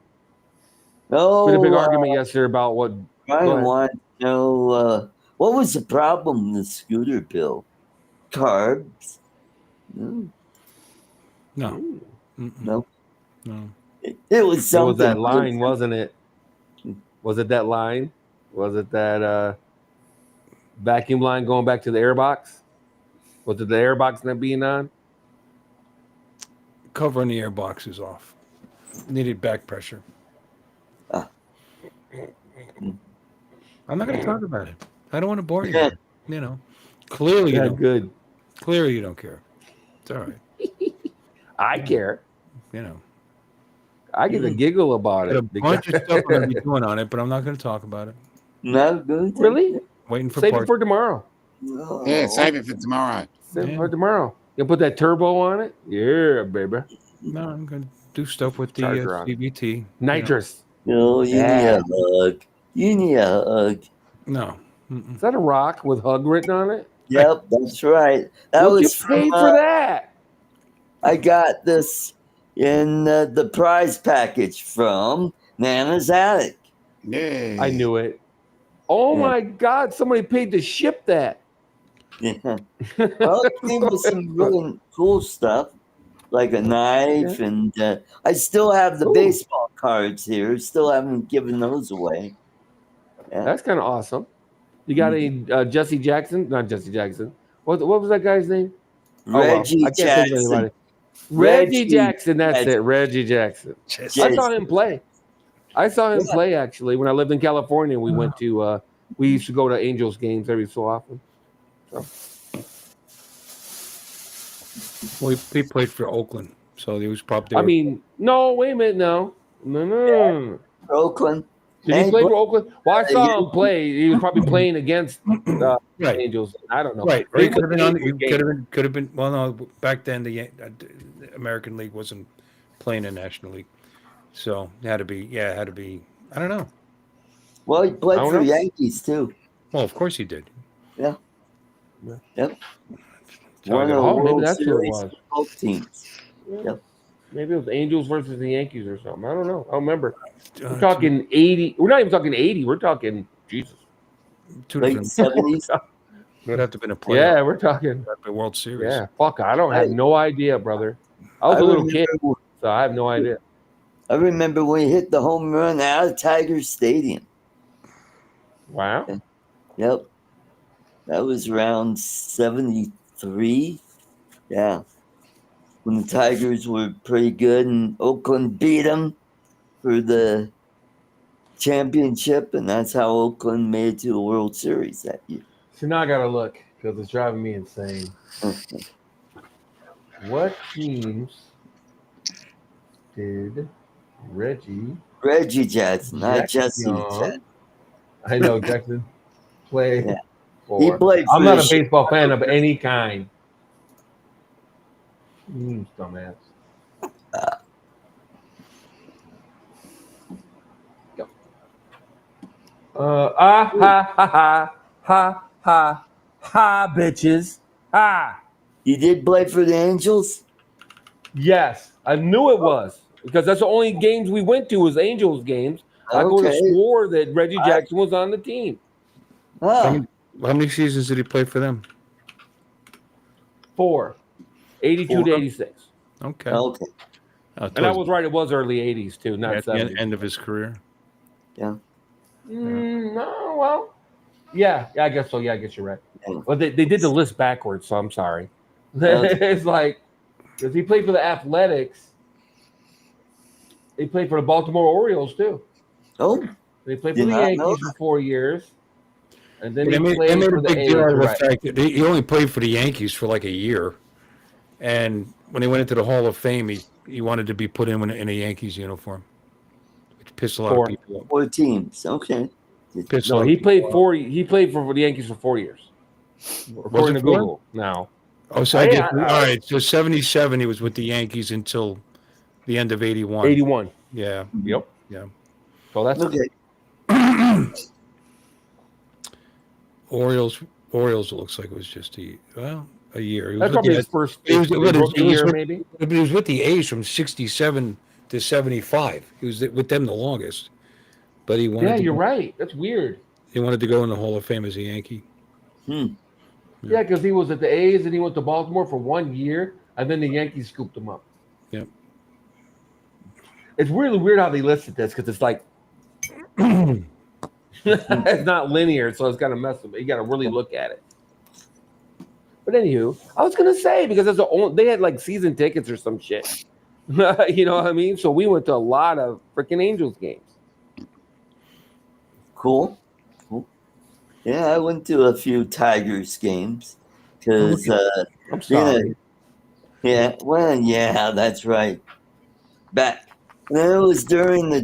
Oh, we had a big argument yesterday about what. I want to know what was the problem with the scooter bill? Carbs? No. It was something. It was that line, wasn't it? Was it that line? Was it that vacuum line going back to the airbox? Was it the airbox not being on? Covering the airbox is off. Needed back pressure. I'm not going to talk about it. I don't want to bore you. Clearly you don't. Good. Clearly you don't care. It's all right. I care. I get a giggle about it. A bunch of stuff I'm going to be doing on it, but I'm not going to talk about it. No, good. Really? Waiting for save it for tomorrow. No. Yeah, save it for tomorrow. Save it for tomorrow. You put that turbo on it? Yeah, baby. No, I'm going to do stuff with the CVT. Nitrous. No, you need a hug. You need a hug. No. Is that a rock with hug written on it? Yep, that's right. That was you paid for that. I got this in the prize package from Nana's Attic. Yeah. I knew it. Oh my God, somebody paid to ship that. Yeah. Well, it came with some really cool stuff, like a knife, and I still have the baseball cards here. Still haven't given those away. Yeah. That's kind of awesome. You got a Jesse Jackson? Not Jesse Jackson. What was that guy's name? Reggie Jackson. Reggie Jackson. That's it. Reggie Jackson. I saw him play. Play actually when I lived in California. We went to. We used to go to Angels games every so often. So. Well, he played for Oakland So he was probably. I mean, no, wait a minute, no. For Oakland. Did he And play for Oakland? Well, I saw him play. He was probably playing against right. Angels. I don't know. Right. Or He he could have been on. Angels He game. could have been. Well, no. Back then, the American League wasn't playing in National League, so it had to be. Yeah, it had to be. I don't know. Well, he I played don't for know. Yankees too. Well, of course he did. Yeah. Yeah. Yep. So I Won a got- Oh, maybe World that's who it Series was. for both teams. Yep. Maybe it was Angels versus the Yankees or something. I don't know. I don't remember. We're uh, talking 80. We're not even talking 80. We're talking Jesus. two Late different. 70s. It would have to have been a playoff. Yeah, we're talking. The World Series. Yeah, fuck. I don't have no idea, brother. I was I a little remember, kid, so I have no idea. I remember when he hit the home run out of Tiger Stadium. Wow. Yep. That was around 73. Yeah. When the Tigers were pretty good and Oakland beat them for the championship, and that's how Oakland made it to the World Series that year. So now I gotta look because it's driving me insane. What teams did Reggie Jackson, not Jesse Young? Jackson. I know Jackson play Yeah. for. He played for I'm not the a baseball fan of any kind. Dumbass. Go. Ha, bitches. Ha. He did play for the Angels? Yes, I knew it was because that's the only games we went to was Angels games. I could have Okay. swore that Reggie Jackson was on the team. Ah, How many seasons did he play for them? 4, 82 to 86. Okay. okay. And I was right, it was early 80s too, not at the 70s. end of his career. Yeah. No, well, yeah, I guess so. Yeah, I guess you're right. Yeah. But they did the list backwards, so I'm sorry. Okay. It's like, because he played for the Athletics, he played for the Baltimore Orioles too. Oh, They played for Did the not know Yankees for 4 years. And then They he made played a for the big A's. deal out of the Right. fact that he only played for the Yankees for like a year, and when he went into the Hall of Fame, he wanted to be put in a Yankees uniform, which pissed a lot 4. of people off. 4 teams. Okay. Pissed a No, lot of he people played off. He played for the Yankees for 4 years, according to 4? Google. Now, Oh, so I get all right. So 77, he was with the Yankees until the end of 81. 81. Yeah, Yep. yeah. So that's Okay. Orioles. It looks like it was just a year. He was that's with probably the- his first He was, rookie year, maybe. He was with the A's from 67 to 75. He was with them the longest. But he wanted Yeah, to you're right. That's weird. He wanted to go in the Hall of Fame as a Yankee. Yeah, because he was at the A's and he went to Baltimore for 1 year, and then the Yankees scooped him up. Yep. It's really weird how they listed this because it's like it's not linear, so it's kind of messed up. You got to really look at it. But anywho, I was gonna say because that's the only, they had like season tickets or some shit. You know what I mean? So we went to a lot of freaking Angels games. Cool. Yeah, I went to a few Tigers games because I'm sorry. yeah, well, yeah, that's right. Back then it was during the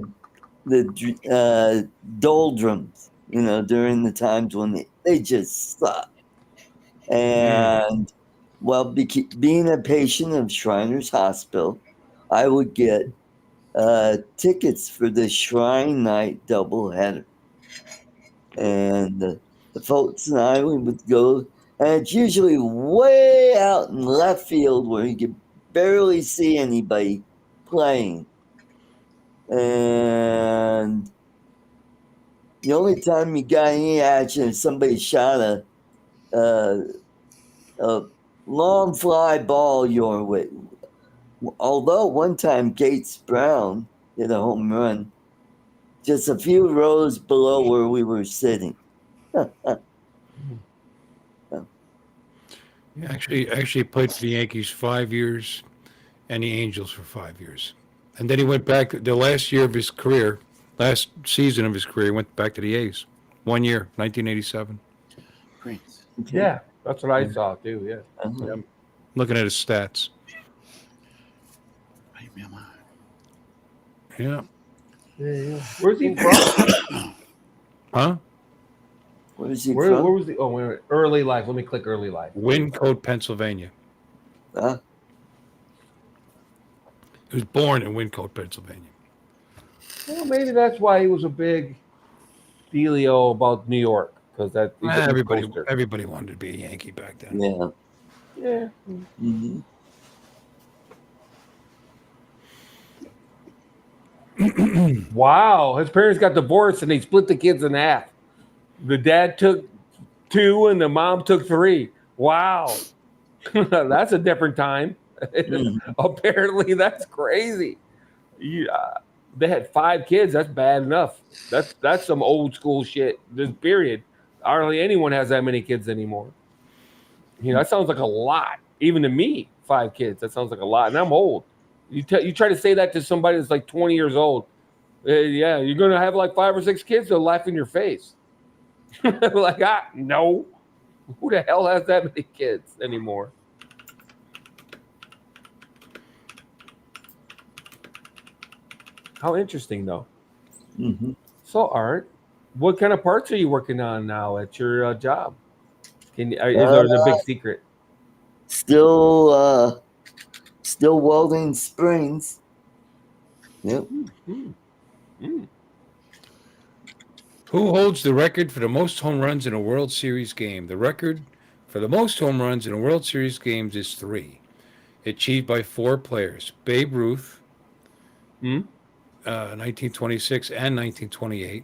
doldrums, during the times when they just sucked. And well, being a patient of Shriners Hospital, I would get tickets for the Shrine Night doubleheader. And the folks and I, we would go, and it's usually way out in left field where you could barely see anybody playing. And the only time you got any action is somebody shot a long fly ball your way. Although one time Gates Brown hit a home run just a few rows below where we were sitting. He actually played for the Yankees 5 years and the Angels for 5 years. And then he went back the last season of his career, he went back to the A's. 1 year, 1987. Prince. Okay. Yeah, that's what I saw too. Yeah. Uh-huh. Looking at his stats. Leave me alone. Yeah. Where's he from? Huh? Where is he Where from? was the? Oh, wait a minute. Early life. Let me click early life. Wyncote, Pennsylvania. Huh? He was born in Wyncote, Pennsylvania. Well, maybe that's why he was a big dealio about New York, because that he's an East Coaster. Everybody wanted to be a Yankee back then. Yeah. Yeah. Mm-hmm. Wow. His parents got divorced and they split the kids in half. The dad took 2 and the mom took 3. Wow. That's a different time. Apparently, that's crazy. Yeah. They had 5 kids. That's bad enough. That's some old school shit. This period. Hardly anyone has that many kids anymore. That sounds like a lot. Even to me, 5 kids. That sounds like a lot. And I'm old. You try to say that to somebody that's like 20 years old. Yeah, you're gonna have like 5 or 6 kids. They'll laugh in your face. Like, no. Who the hell has that many kids anymore? How interesting, though. Mm-hmm. So, Art, what kind of parts are you working on now at your job? Is there the big secret? Still welding springs. Yep. Who holds the record for the most home runs in a World Series game? The record for the most home runs in a World Series games is 3, achieved by 4 players: Babe Ruth, 1926 and 1928;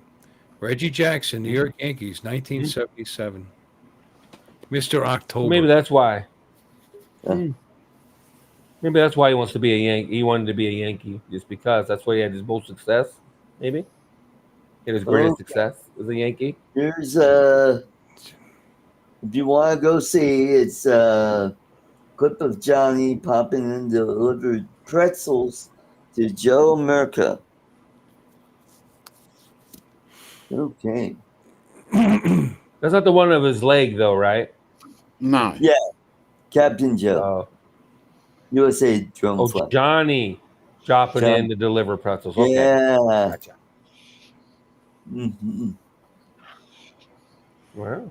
Reggie Jackson, New York Yankees, 1977; Mr. October. Maybe that's why. Yeah. Maybe that's why he wants to be a Yankee. He wanted to be a Yankee just because that's why he had his most success. Maybe he had his greatest success as a Yankee. Here's if you want to go see, it's a clip of Johnny popping in to deliver pretzels to Joe America. Okay. That's not the one of his leg, though, right? No. Yeah, Captain Joe. USA Drum Flag. Johnny dropping in to deliver pretzels. Okay. Yeah. Gotcha. Mm-hmm. Wow.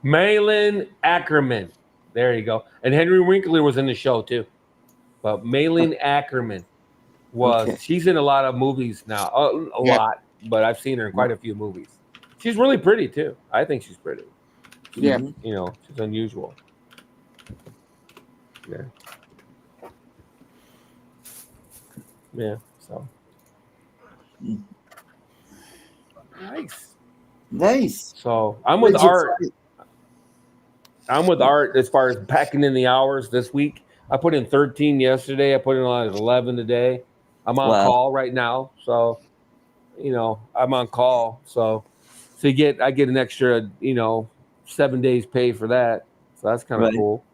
Malin Ackerman. There you go. And Henry Winkler was in the show, too. But Malin Ackerman she's in a lot of movies now. A lot, but I've seen her in quite a few movies. She's really pretty, too. I think she's pretty. Yeah. She's unusual. Yeah. Yeah, so. Nice. So I'm with Art. I'm with Art as far as packing in the hours this week. I put in 13 yesterday. I put in 11 today. I'm on call right now. So, I'm on call. So I get an extra, 7 days pay for that. So that's kind of cool.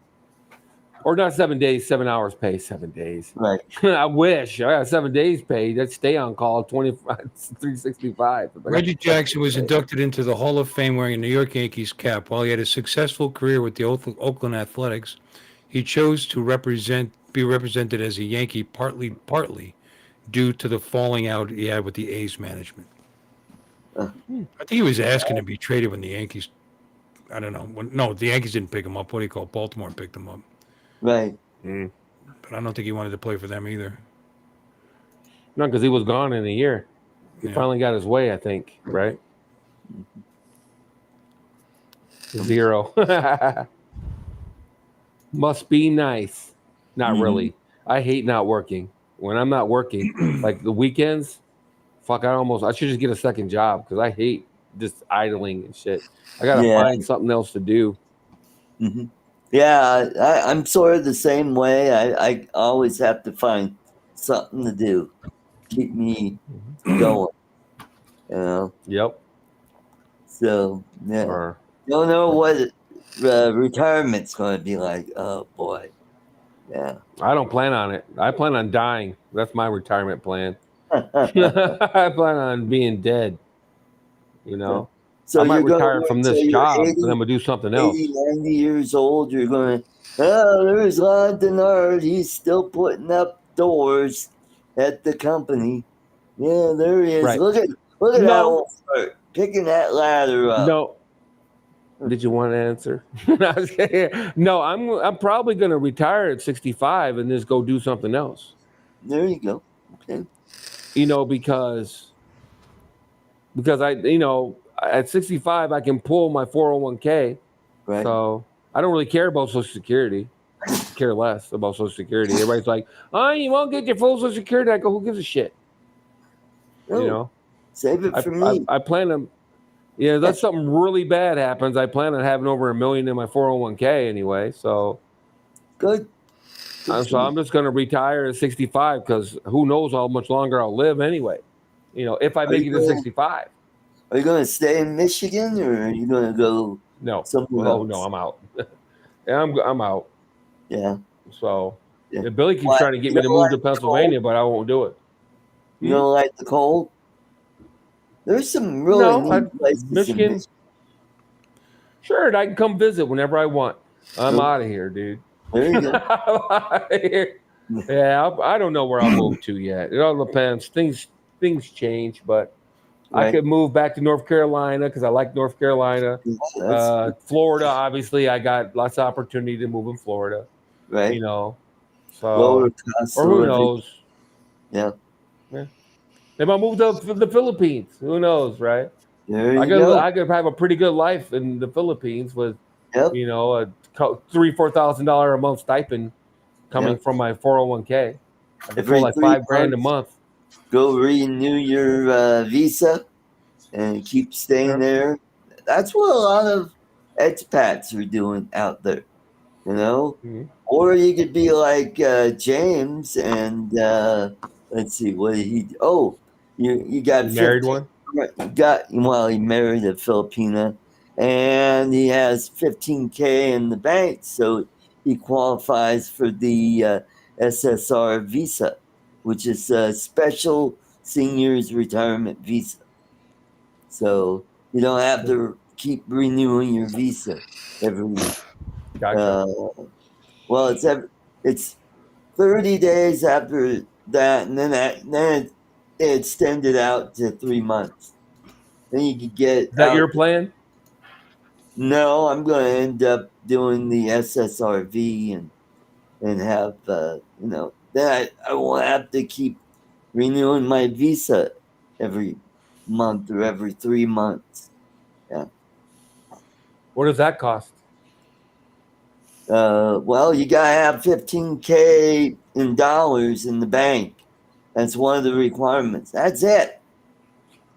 Or not 7 days, 7 hours pay, 7 days. Right. I wish I got 7 days paid. I'd stay on call 365. Reggie Jackson was inducted into the Hall of Fame wearing a New York Yankees cap. While he had a successful career with the Oakland Athletics, he chose to be represented as a Yankee partly due to the falling out he had with the A's management. I think he was asking to be traded when the Yankees, I don't know. The Yankees didn't pick him up. What do you call it? Baltimore picked him up. Right. But I don't think he wanted to play for them either. No, because he was gone in a year. He finally got his way, I think, right? 0. Must be nice. Not really. I hate not working. When I'm not working, like the weekends, I should just get a second job because I hate just idling and shit. I got to find something else to do. Mm-hmm. Yeah, I'm sort of the same way. I always have to find something to do, keep me going. Yep. So don't know what retirement's going to be like. Oh boy. Yeah. I don't plan on it. I plan on dying. That's my retirement plan. I plan on being dead. So I might retire from this job, and then I'm going to do something else. 80, 90 years old, you're going, there's Ron Denard. He's still putting up doors at the company. Yeah, there he is. Right. Look at that No. old fart picking that ladder up. No. Did you want to answer? No, I'm probably going to retire at 65 and just go do something else. There you go. Okay. Because at 65 I can pull my 401k. Right. So I don't really care about Social Security. I care less about Social Security. Everybody's like, "Oh, you won't get your full Social Security." I go, "Who gives a shit?" Oh, save it for me. I plan to. Yeah, that's something really bad happens. I plan on having over $1 million in my 401k anyway. So Good. So I'm just going to retire at 65 because who knows how much longer I'll live anyway. If I make it to 65. Are you going to stay in Michigan or are you going to go somewhere else? No, I'm out. Yeah, I'm out. Yeah. So Billy keeps trying to get me to move to Pennsylvania, but I won't do it. You don't like the cold? There's some really neat places in Michigan. Sure, I can come visit whenever I want. I'm out of here, dude. There you go. Yeah, I don't know where I'll move to yet. It all depends. Things change, but I could move back to North Carolina because I like North Carolina. Florida, obviously, I got lots of opportunity to move in Florida. Right. So lower cost or who knows? Yeah. Maybe I'll move to the Philippines. Who knows, right? I could have a pretty good life in the Philippines with, a $3,000-$4,000 a month stipend coming from my 401k. I could pull like $5,000 a month. Go renew your visa and keep staying there. That's what a lot of expats are doing out there, Mm-hmm. Or you could be like James and let's see, what did he? Oh, you got married one. He married a Filipina, and he has $15,000 in the bank, so he qualifies for the SSR visa, which is a special seniors retirement visa. So you don't have to keep renewing your visa every week. Gotcha. Well, it's 30 days after that, and then it extended out to 3 months. Then you could get. Is that your plan? No, I'm going to end up doing the SSRV and have then I won't have to keep renewing my visa every month or every 3 months. Yeah. What does that cost? Well, you gotta have $15,000 in dollars in the bank. That's one of the requirements. That's it.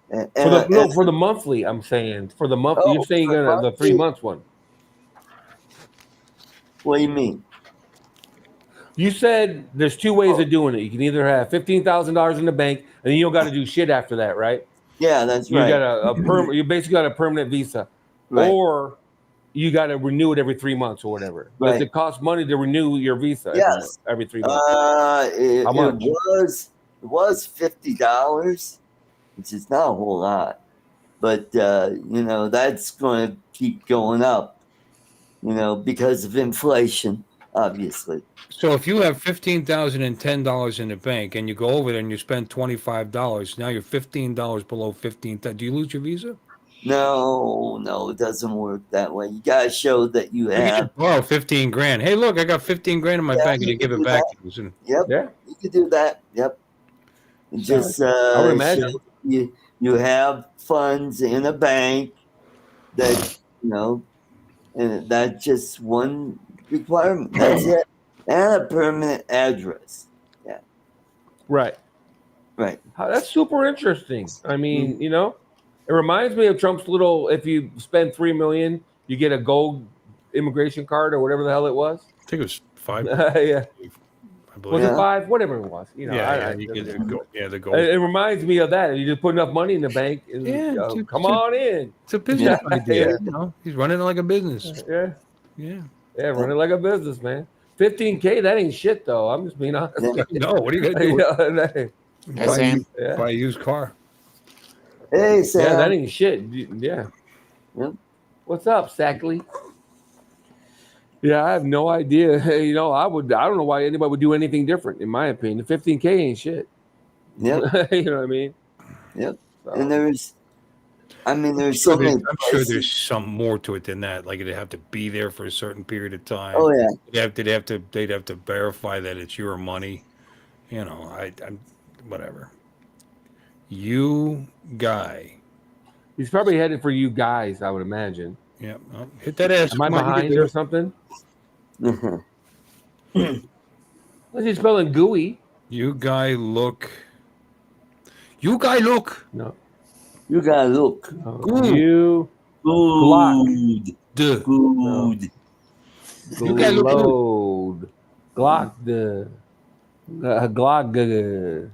For the monthly, I'm saying for the month. You're saying the 3 months one. What do you mean? You said there's two ways of doing it. You can either have $15,000 in the bank, and then you don't got to do shit after that, right? Yeah, that's right. You got you basically got a permanent visa, right. Or you got to renew it every 3 months or whatever. Right. Does it cost money to renew your visa? Yes. every 3 months. How much? It was $50, which is not a whole lot, but that's going to keep going up, because of inflation, obviously. So if you have $15,010 in the bank and you go over there and you spend $25, now you're $15 below 15. Do you lose your visa? No, it doesn't work that way. You gotta show that you have. You just borrow $15,000. Hey, look, I got $15,000 in my bank, and you give it back to you. Yep. Yeah. You could do that. Yep. Just I would imagine you have funds in a bank that and that's just one requirement. That's it. And a permanent address. Yeah. Right. That's super interesting. I mean, it reminds me of Trump's little. If you spend $3 million, you get a gold immigration card or whatever the hell it was. I think it was 5. Yeah. Was it 5? Whatever it was. You get the gold. It reminds me of that. You just put enough money in the bank and come on in. It's a business idea. He's running it like a business. Yeah, running like a business, man. $15,000, that ain't shit though. I'm just being honest. No, what are you gonna do? Buy a used car. Hey, Sam. Yeah, that ain't shit. Yeah. Yep. What's up, Sackley? Yeah, I have no idea. You know, I don't know why anybody would do anything different. In my opinion, 15K ain't shit. Yep. You know what I mean? Yep. So, And there's so many I'm sure there's places. some more to it than that. Like they'd have to be there for a certain period of time. Oh yeah. They'd have to verify that it's your money. You know, I'm whatever. You guy. he's probably headed for you guys, I would imagine. Yeah, well, hit that ass. Am I Come on, you can behind do or it. something? What's he spelling gooey? You guy look. You guy look. No. You gotta look. No. Good. You Glock. Good. No. Good. You guy look good. Glode. Glock the Glock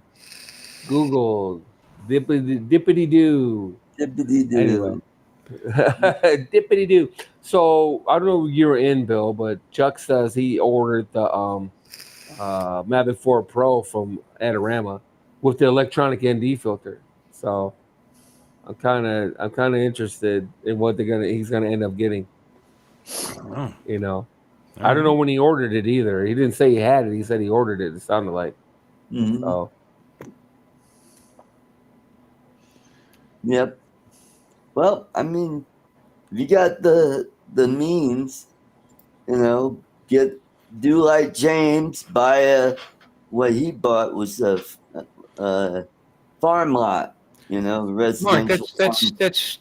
Google dippity doo. Anyway. Dippity-doo. Dippity doo. So I don't know what you're in, Bill, but Chuck says he ordered the Mavic 4 Pro from Adorama with the electronic ND filter. So I'm kind of interested in what he's gonna end up getting. Oh, You know, all I don't know right. when he ordered it either. He didn't say he had it. He said he ordered it. It sounded like Mhm. so. Yep. Well, I mean, if you got the means, you know, do like James, buy what he bought was a farm lot, you know, Mark, residential farm. that's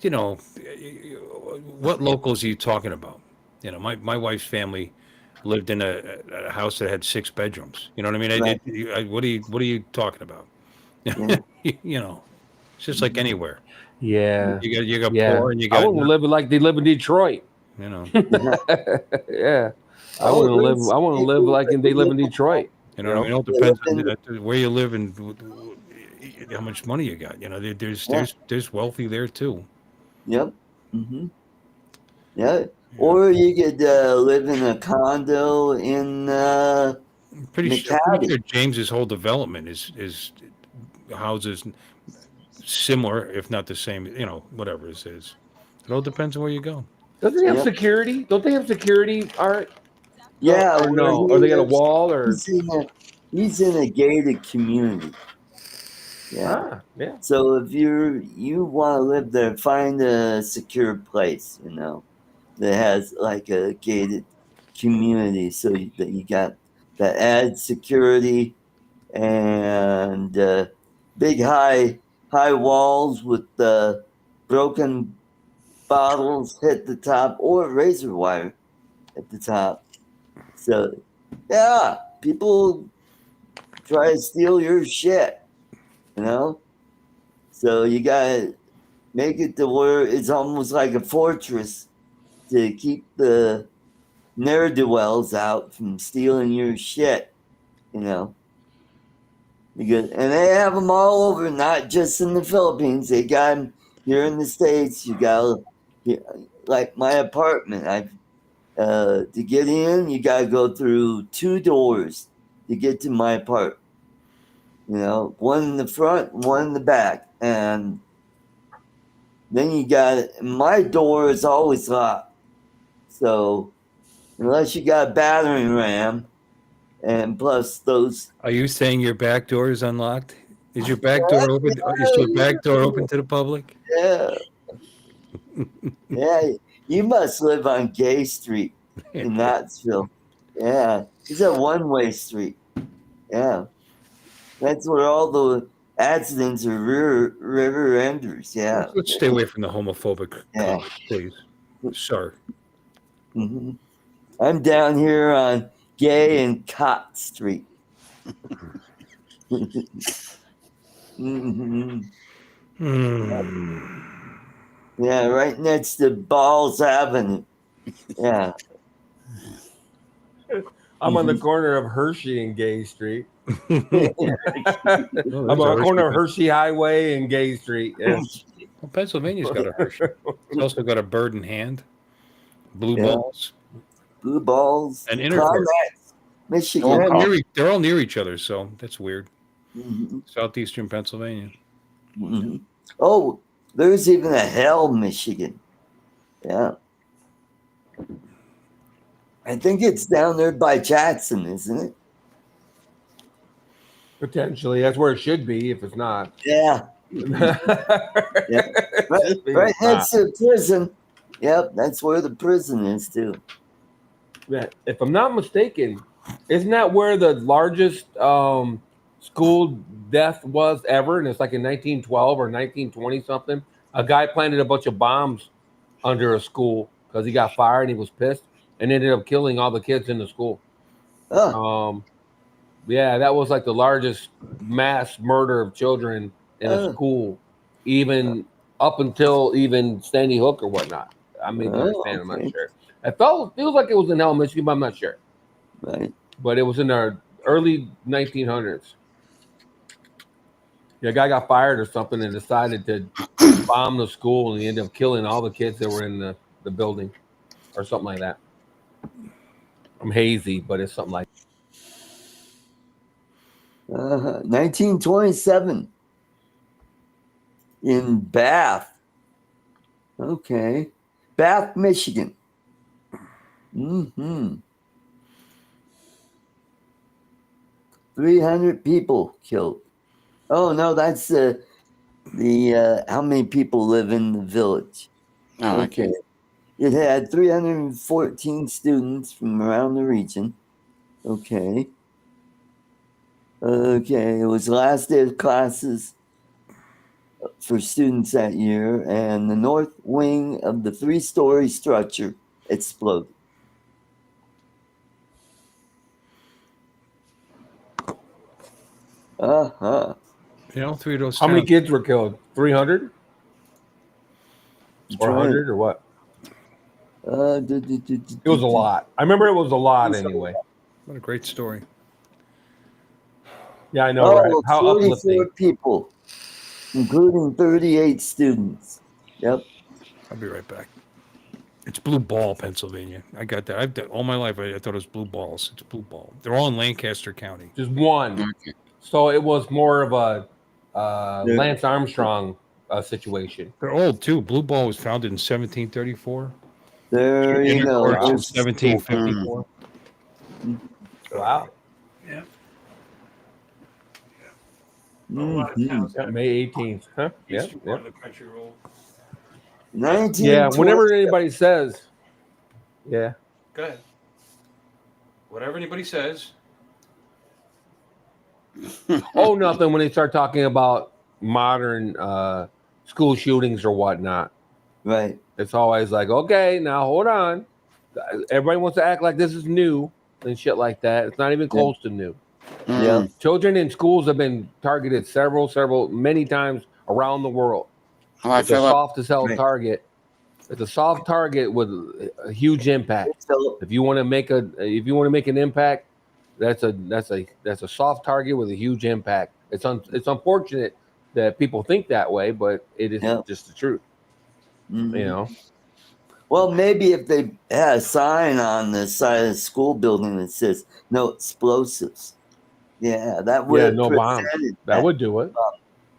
what locals are you talking about? You know, my wife's family lived in a house that had 6 bedrooms. You know what I mean? Right. What are you talking about? Yeah. You know, it's just like anywhere. Yeah, You got yeah. poor and you I got wouldn't live like they live in Detroit. you know Yeah, I Oh, wouldn't live. there's I want to live people like that they live live in Detroit. you know You what I mean. It know. all they live depends on in where you live and how much money you got. You know, yeah. there's wealthy there too. Yep. Yeah. Yeah. Or you could live in a condo in I'm pretty McCaddy. sure James's whole development is houses similar, if not the same. You know, whatever it is. It all depends on where you go. Doesn't he have Yep. security? Don't they have security, Art? No, Yeah, or where no? he Or they got a lives, wall? Or he's in a gated community. Yeah. yeah. So if you want to live there, find a secure place, you know, that has like a gated community, so that you got that adds security and big high walls with broken bottles hit the top or razor wire at the top. So yeah, people try to steal your shit, you know. So you gotta make it to where it's almost like a fortress to keep the ne'er do wells out from stealing your shit, you know. Because and they have them all over, not just in the Philippines. They got them here in the States. You got like my apartment. I to get in, you got to go through 2 doors to get to my apartment. You know, one in the front, one in the back, and then you got my door is always locked. So unless you got a battering ram, and plus those, Are you saying your back door is unlocked? Is your back door open? Is your back door open to the public? yeah, yeah, you must live on Gay Street in Knoxville. Yeah, it's a one-way street. Yeah, that's where all the accidents are river enders. Yeah, Let's stay away from the homophobic yeah. comments, please, sir. hmm I'm down here on Gay and Cott Street. hmm Hmm. Yeah, right next to Balls Avenue. Yeah. I'm on the corner of Hershey and Gay Street. Oh, I'm there's a on the Hershey. corner of Hershey Highway and Gay Street. Yeah. Well, Pennsylvania's got a Hershey. It's also got a bird in hand, blue Yeah. balls, Blue Balls. and intercourse. Climax, Michigan. They're all near each other, so that's weird. hmm Southeastern Pennsylvania. hmm Oh, there's even a Hell, Michigan. Yeah. I think it's down there by Jackson, isn't it? Potentially, that's where it should be. If it's not, Yeah. yeah, Right next to the prison. Yep, that's where the prison is too. Yeah, if I'm not mistaken, isn't that where the largest school death was ever? And it's like in 1912 or 1920 something. A guy planted a bunch of bombs under a school because he got fired and he was pissed and ended up killing all the kids in the school. Yeah, that was like the largest mass murder of children in a school, even up until even Sandy Hook or whatnot. I may be mistaken. I'm not sure. It feels like it was in elementary, but I'm not sure. Right. But it was in the early 1900s. Yeah, a guy got fired or something and decided to bomb the school, and he ended up killing all the kids that were in the building or something like that. I'm hazy, but it's something like 1927 in Bath. Okay. Bath, Michigan. 300 people killed. Oh no, that's the how many people live in the village. Oh, okay. It had 314 students from around the region. Okay. It was the last day of classes for students that year, and the north wing of the 3-story structure exploded. You know, 3 of those. How many kids were killed? 300? Or 100 or what? It was a lot. I remember it was a lot anyway. What a great story. Yeah, I know, right? How 44 uplifting. people, including 38 students. Yep. I'll be right back. It's Blue Ball, Pennsylvania. I got that. I've done all my life. I thought it was Blue Balls. It's Blue Ball. They're all in Lancaster County. Just one. Okay. So it was more of a Lance Armstrong situation. They're old too. Blue Ball was founded in 1734. There you go. In 1754. Wow. Yeah. Yeah, May 18th. Huh? Yeah. Yeah. Whenever anybody says, yeah. Go ahead. Whatever anybody says. Oh, nothing when they start talking about modern school shootings or whatnot. Right. It's always like, okay, now hold on. Everybody wants to act like this is new and shit like that. It's not even close to new. Yeah. Children in schools have been targeted many times around the world. It's a soft as hell target. It's a soft target with a huge impact. If you want to make an impact, that's a soft target with a huge impact. It's unfortunate that people think that way, but it is just the truth. Mm-hmm. You know. Well, maybe if they had a sign on the side of the school building that says "No explosives," that would no bomb. That would do it.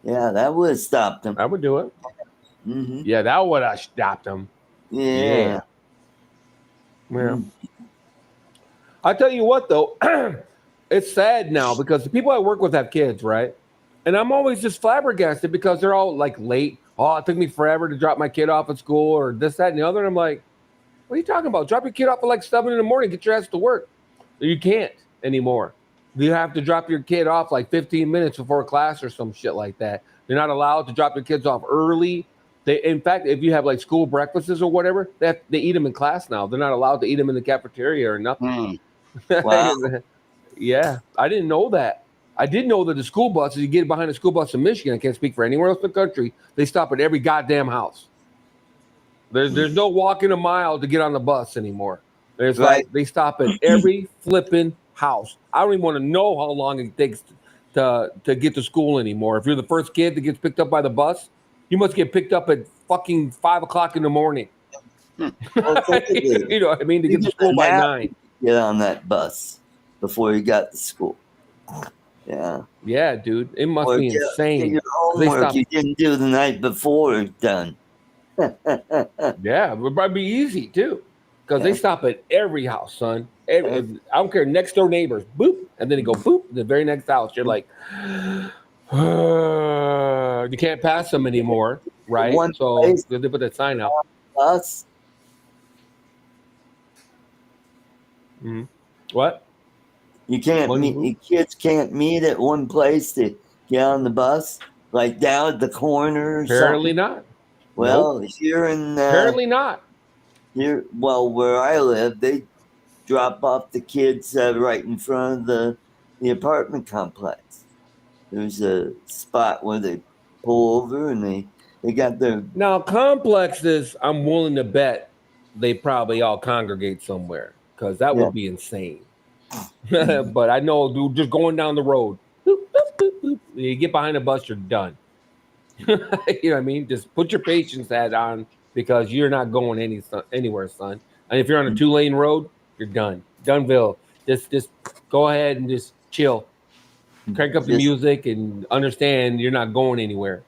Yeah, that would have stopped them. That would do it. Mm-hmm. Yeah, that would have stopped them. Yeah. Mm-hmm. I tell you what, though, it's sad now because the people I work with have kids, right? And I'm always just flabbergasted because they're all like late. Oh, it took me forever to drop my kid off at school or this, that, and the other. And I'm like, what are you talking about? Drop your kid off at like 7 in the morning. Get your ass to work. You can't anymore. You have to drop your kid off like 15 minutes before class or some shit like that. You're not allowed to drop your kids off early. In fact, if you have like school breakfasts or whatever, they eat them in class now. They're not allowed to eat them in the cafeteria or nothing. Wow. Yeah, I didn't know that. I did know that the school buses, you get behind a school bus in Michigan, I can't speak for anywhere else in the country, they stop at every goddamn house. There's no walking a mile to get on the bus anymore. There's like they stop at every flipping house. I don't even want to know how long it takes to get to school anymore. If you're the first kid that gets picked up by the bus, you must get picked up at fucking 5 o'clock in the morning. You know what I mean? To get to school by 9. Get on that bus before you got to school. Yeah, dude. It must be insane. Get your homework you didn't do the night before done. Yeah, it would probably be easy too. because they stop at every house, son. I don't care, next door neighbors, boop, and then they go boop, the very next house. You're like, you can't pass them anymore, right? One So place they put that sign out. bus. What? You can't meet. Kids can't meet at one place to get on the bus, like down at the corner. Or Apparently something. not. Well, here in apparently not. Here, well, where I live, they drop off the kids right in front of the apartment complex. There's a spot where they pull over and they got their. Now complexes, I'm willing to bet they probably all congregate somewhere because that would be insane. But I know, dude, just going down the road, boop, boop, boop, boop, you get behind a bus, you're done. You know what I mean? Just put your patience hat on because you're not going anywhere, son. And if you're on a 2-lane road, you're done. Duneville. Just go ahead and just chill. Crank up the music and understand you're not going anywhere.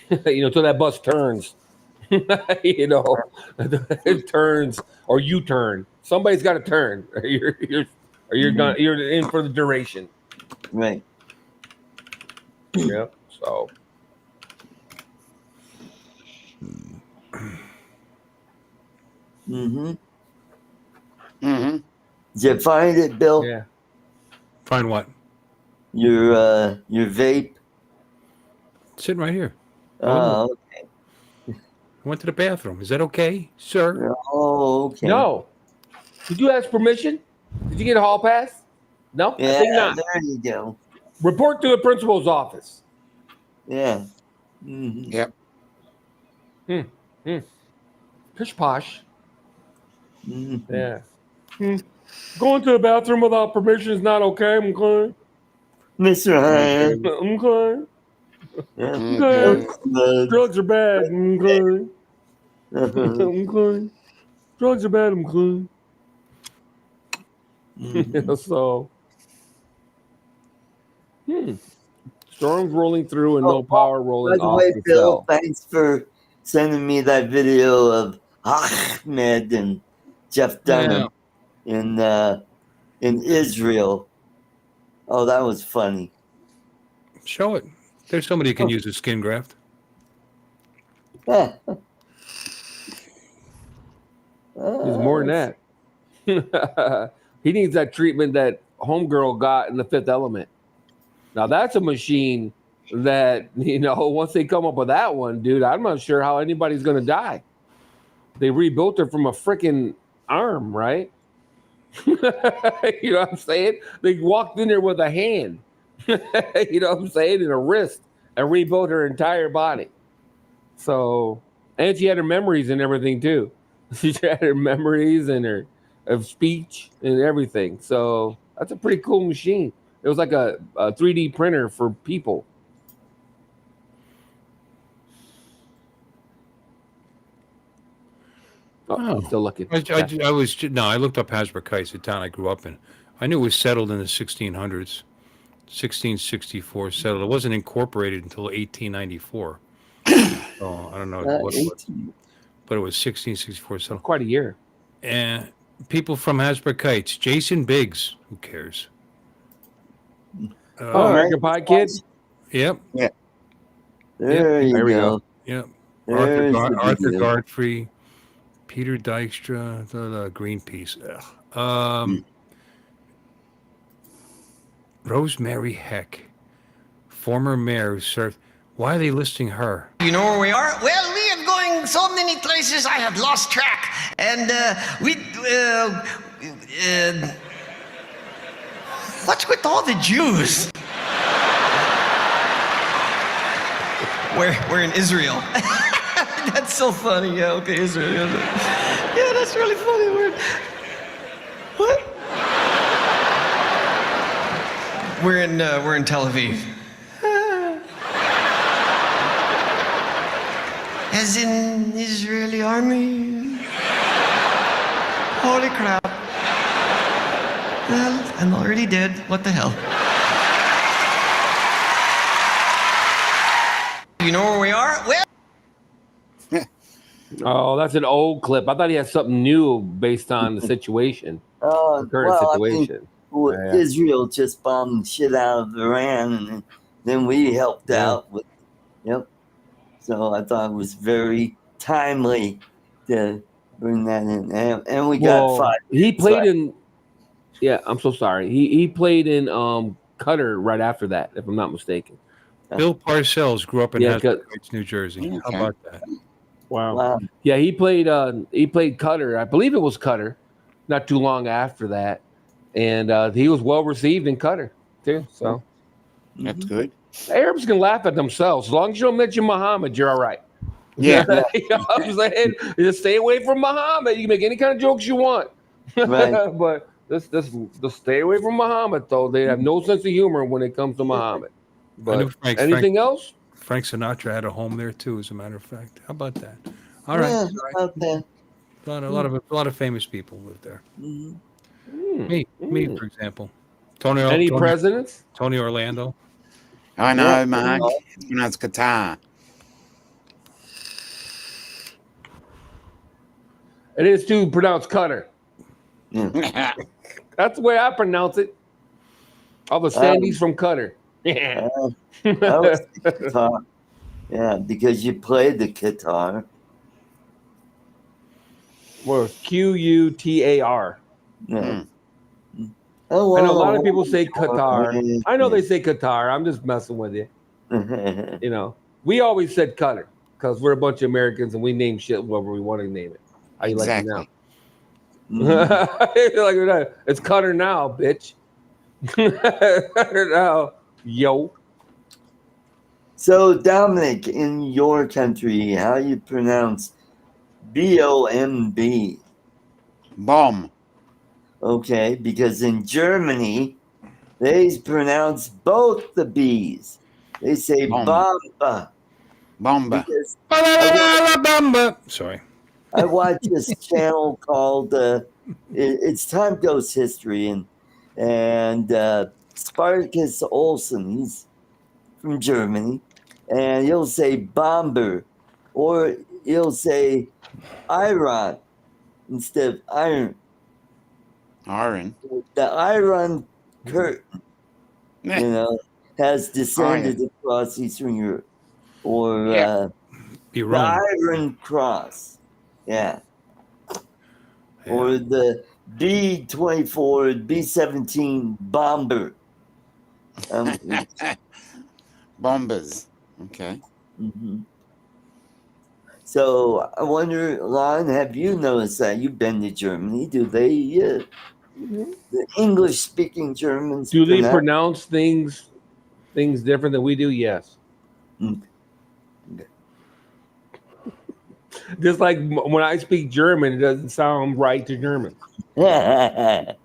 Till that bus turns. It turns or you turn. Somebody's got to turn. Or you're in for the duration. Right. Yeah. So. Did you find it, Bill? Yeah. Find what? Your vape. Sitting right here. Oh, okay. I went to the bathroom. Is that okay, sir? Oh, okay. No. Did you ask permission? Did you get a hall pass? No? Yeah, I think not. there you go. Report to the principal's office. Yeah. Yep. Pish posh. Yeah. Going to the bathroom without permission is not okay. I'm going. Mr. Hines. I'm going. Yeah. Okay. Drugs are bad. I'm going. I'm going. Drugs are bad. I'm going. So. Storms rolling through and no power rolling off the Bill, cell. thanks for sending me that video of Ahmed and Jeff Dunham in Israel. Oh, that was funny. Show it. There's somebody who can use a skin graft. There's more than that. He needs that treatment that Homegirl got in The Fifth Element. Now that's a machine that, once they come up with that one, dude, I'm not sure how anybody's going to die. They rebuilt her from a freaking arm, right? You know what I'm saying? They walked in there with a hand, you know what I'm saying, and a wrist, and rebuilt her entire body. So, and she had her memories and everything too. She had her memories and her of speech and everything. So that's a pretty cool machine. It was like a 3D printer for people. I'm still looking. I looked up Hasbrouck Heights, the town I grew up in. I knew it was settled in the 1600s. 1664 settled. It wasn't incorporated until 1894. So I don't know what it was. But it was 1664 settled. Quite a year. And people from Hasbrouck Heights. Jason Biggs. Who cares? American Pie Kid? Yep. Yeah. There we go. Yep. Arthur Godfrey, Peter Dykstra, the Greenpeace. Rosemary Heck, former mayor who served. Why are they listing her? You know where we are? Well, we are going so many places I have lost track. And what's with all the Jews? We're in Israel. That's so funny. Yeah, okay, Israel. Yeah, that's really funny. What? We're in Tel Aviv. As in Israeli army. Holy crap. Well, I'm already dead. What the hell? You know where we are? Well. Oh, that's an old clip. I thought he had something new based on the situation, the current Well, I mean, situation. Yeah. Israel just bombed shit out of Iran, and then we helped Yeah. out with. Yep. So I thought it was very timely to bring that in, and we got Well, 5 he minutes played left. in. Yeah, I'm so sorry. He played in Cutter right after that, if I'm not mistaken. Bill Parcells grew up in Yeah, Hazard Heights, New Jersey. Okay. How about that? wow. Yeah, he played Cutter. I believe it was Cutter. Not too long after that, and he was well received in Cutter too. So That's good. the Arabs can laugh at themselves as long as you don't mention Muhammad. You're all right. Yeah. You know what I'm saying? Just stay away from Muhammad. You can make any kind of jokes you want, Right. but just stay away from Muhammad. Though they have no sense of humor when it comes to Muhammad. I knew But anything else? Frank Sinatra had a home there too, as a matter of fact. How about that? All right. Yeah, All right. okay. A lot of famous people live there. Mhm. Me, for example. Tony Any presidents? Tony Orlando. I know, Yeah. Mark. It's pronounced Qatar. It is too pronounced Cutter. Yeah. That's the way I pronounce it. All the standees from Cutter. Yeah. I was the guitar. Yeah, because you played the guitar. Well, Qutar. Yeah. Hmm. Oh, I know a lot well, of people say Qatar. I know they say Qatar. I'm just messing with you. You know, we always said Cutter because we're a bunch of Americans and we name shit whatever we want to name it. How you Exactly. like Mhm. it now? Like it's Cutter now, bitch. Cutter now, yo. So, Dominic, in your country, how you pronounce BOMB? Bomb. Okay, because in Germany, they pronounce both the B's. They say Bomb. Bomba. Bomba. Because Sorry. I watch this channel called it's Time Ghost History, and Spartacus Olsen, he's from Germany, and he'll say bomber, or he'll say iron instead of iron. Iron. The iron curtain, has descended across Eastern Europe, or Yeah. the Iran. Iron Cross, or the B-24, B-17 bomber. Bombers. Okay. Mhm. So I wonder, Lon, have you noticed that you've been to Germany? Do they, the English-speaking Germans, Do they pronounce things different than we do? Yes. Mm. Just like when I speak German, it doesn't sound right to Germans. But,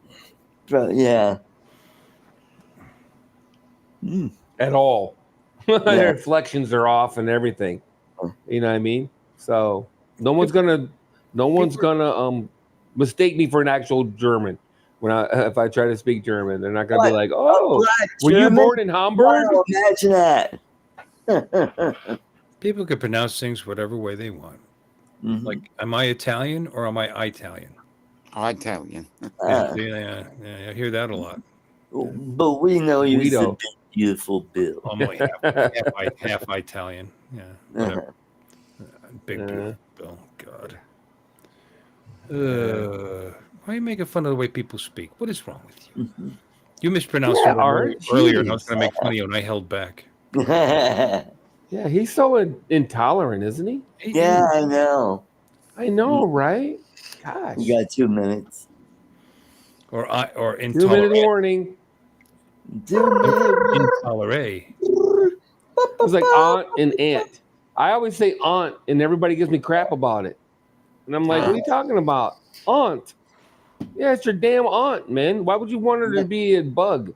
yeah. Mm. At all. Their inflections are off and everything. You know what I mean? So no one's gonna mistake me for an actual German if I try to speak German. They're not gonna be like, "Oh, were you born in Hamburg?" Wow, imagine that. People can pronounce things whatever way they want. Mhm. Like, am I Italian or am I Italian? Italian. Yeah, I hear that a lot. But we know you're Guido. the beautiful Bill. I'm only half Italian. Yeah, whatever. Big beautiful Bill. God. Why are you making fun of the way people speak? What is wrong with you? You mispronounced the word earlier, and I was going to make fun of you, and I held back. Yeah, he's so intolerant, isn't he? Yeah, I know. I know, right? Gosh. You got 2 minutes. Or 2-minute intolerant. warning. 2 minutes. Intolerate. It's like aunt and aunt. I always say aunt, and everybody gives me crap about it. And I'm like, what are you talking about? Aunt. Yeah, it's your damn aunt, man. Why would you want her to be a bug?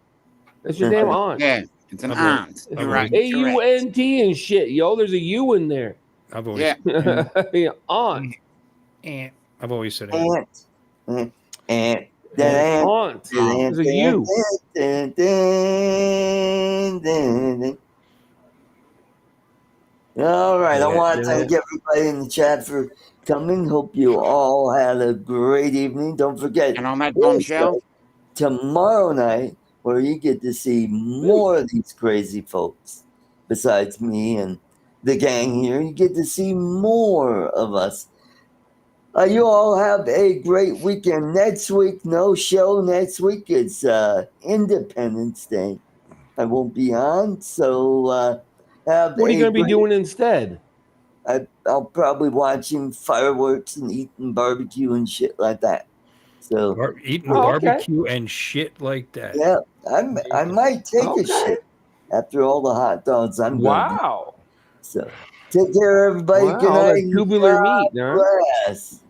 That's your damn aunt. Yeah, it's an aunt. You're right. AUNT and shit, yo. There's a U in there. I've always Yeah, aunt. I've always said aunt. Aunt. Aunt. There's a U. All right. I want to Yeah. thank everybody in the chat for coming. Hope you all had a great evening. Don't forget, And on that bombshell, tomorrow night, where you get to see more of these crazy folks besides me and the gang here, you get to see more of us. You all have a great weekend. Next week, no show. Next week, it's Independence Day. I won't be on, so have What are you a going to be great. doing instead? I'll probably watching fireworks and eating barbecue and shit like that. So Eating yeah, Oh, okay. barbecue and shit like that. yeah, I might take a Okay. shit after all the hot dogs I'm gonna eat. Wow. So take care, everybody. Wow. Good All night. that And tubular God meat, huh? bless.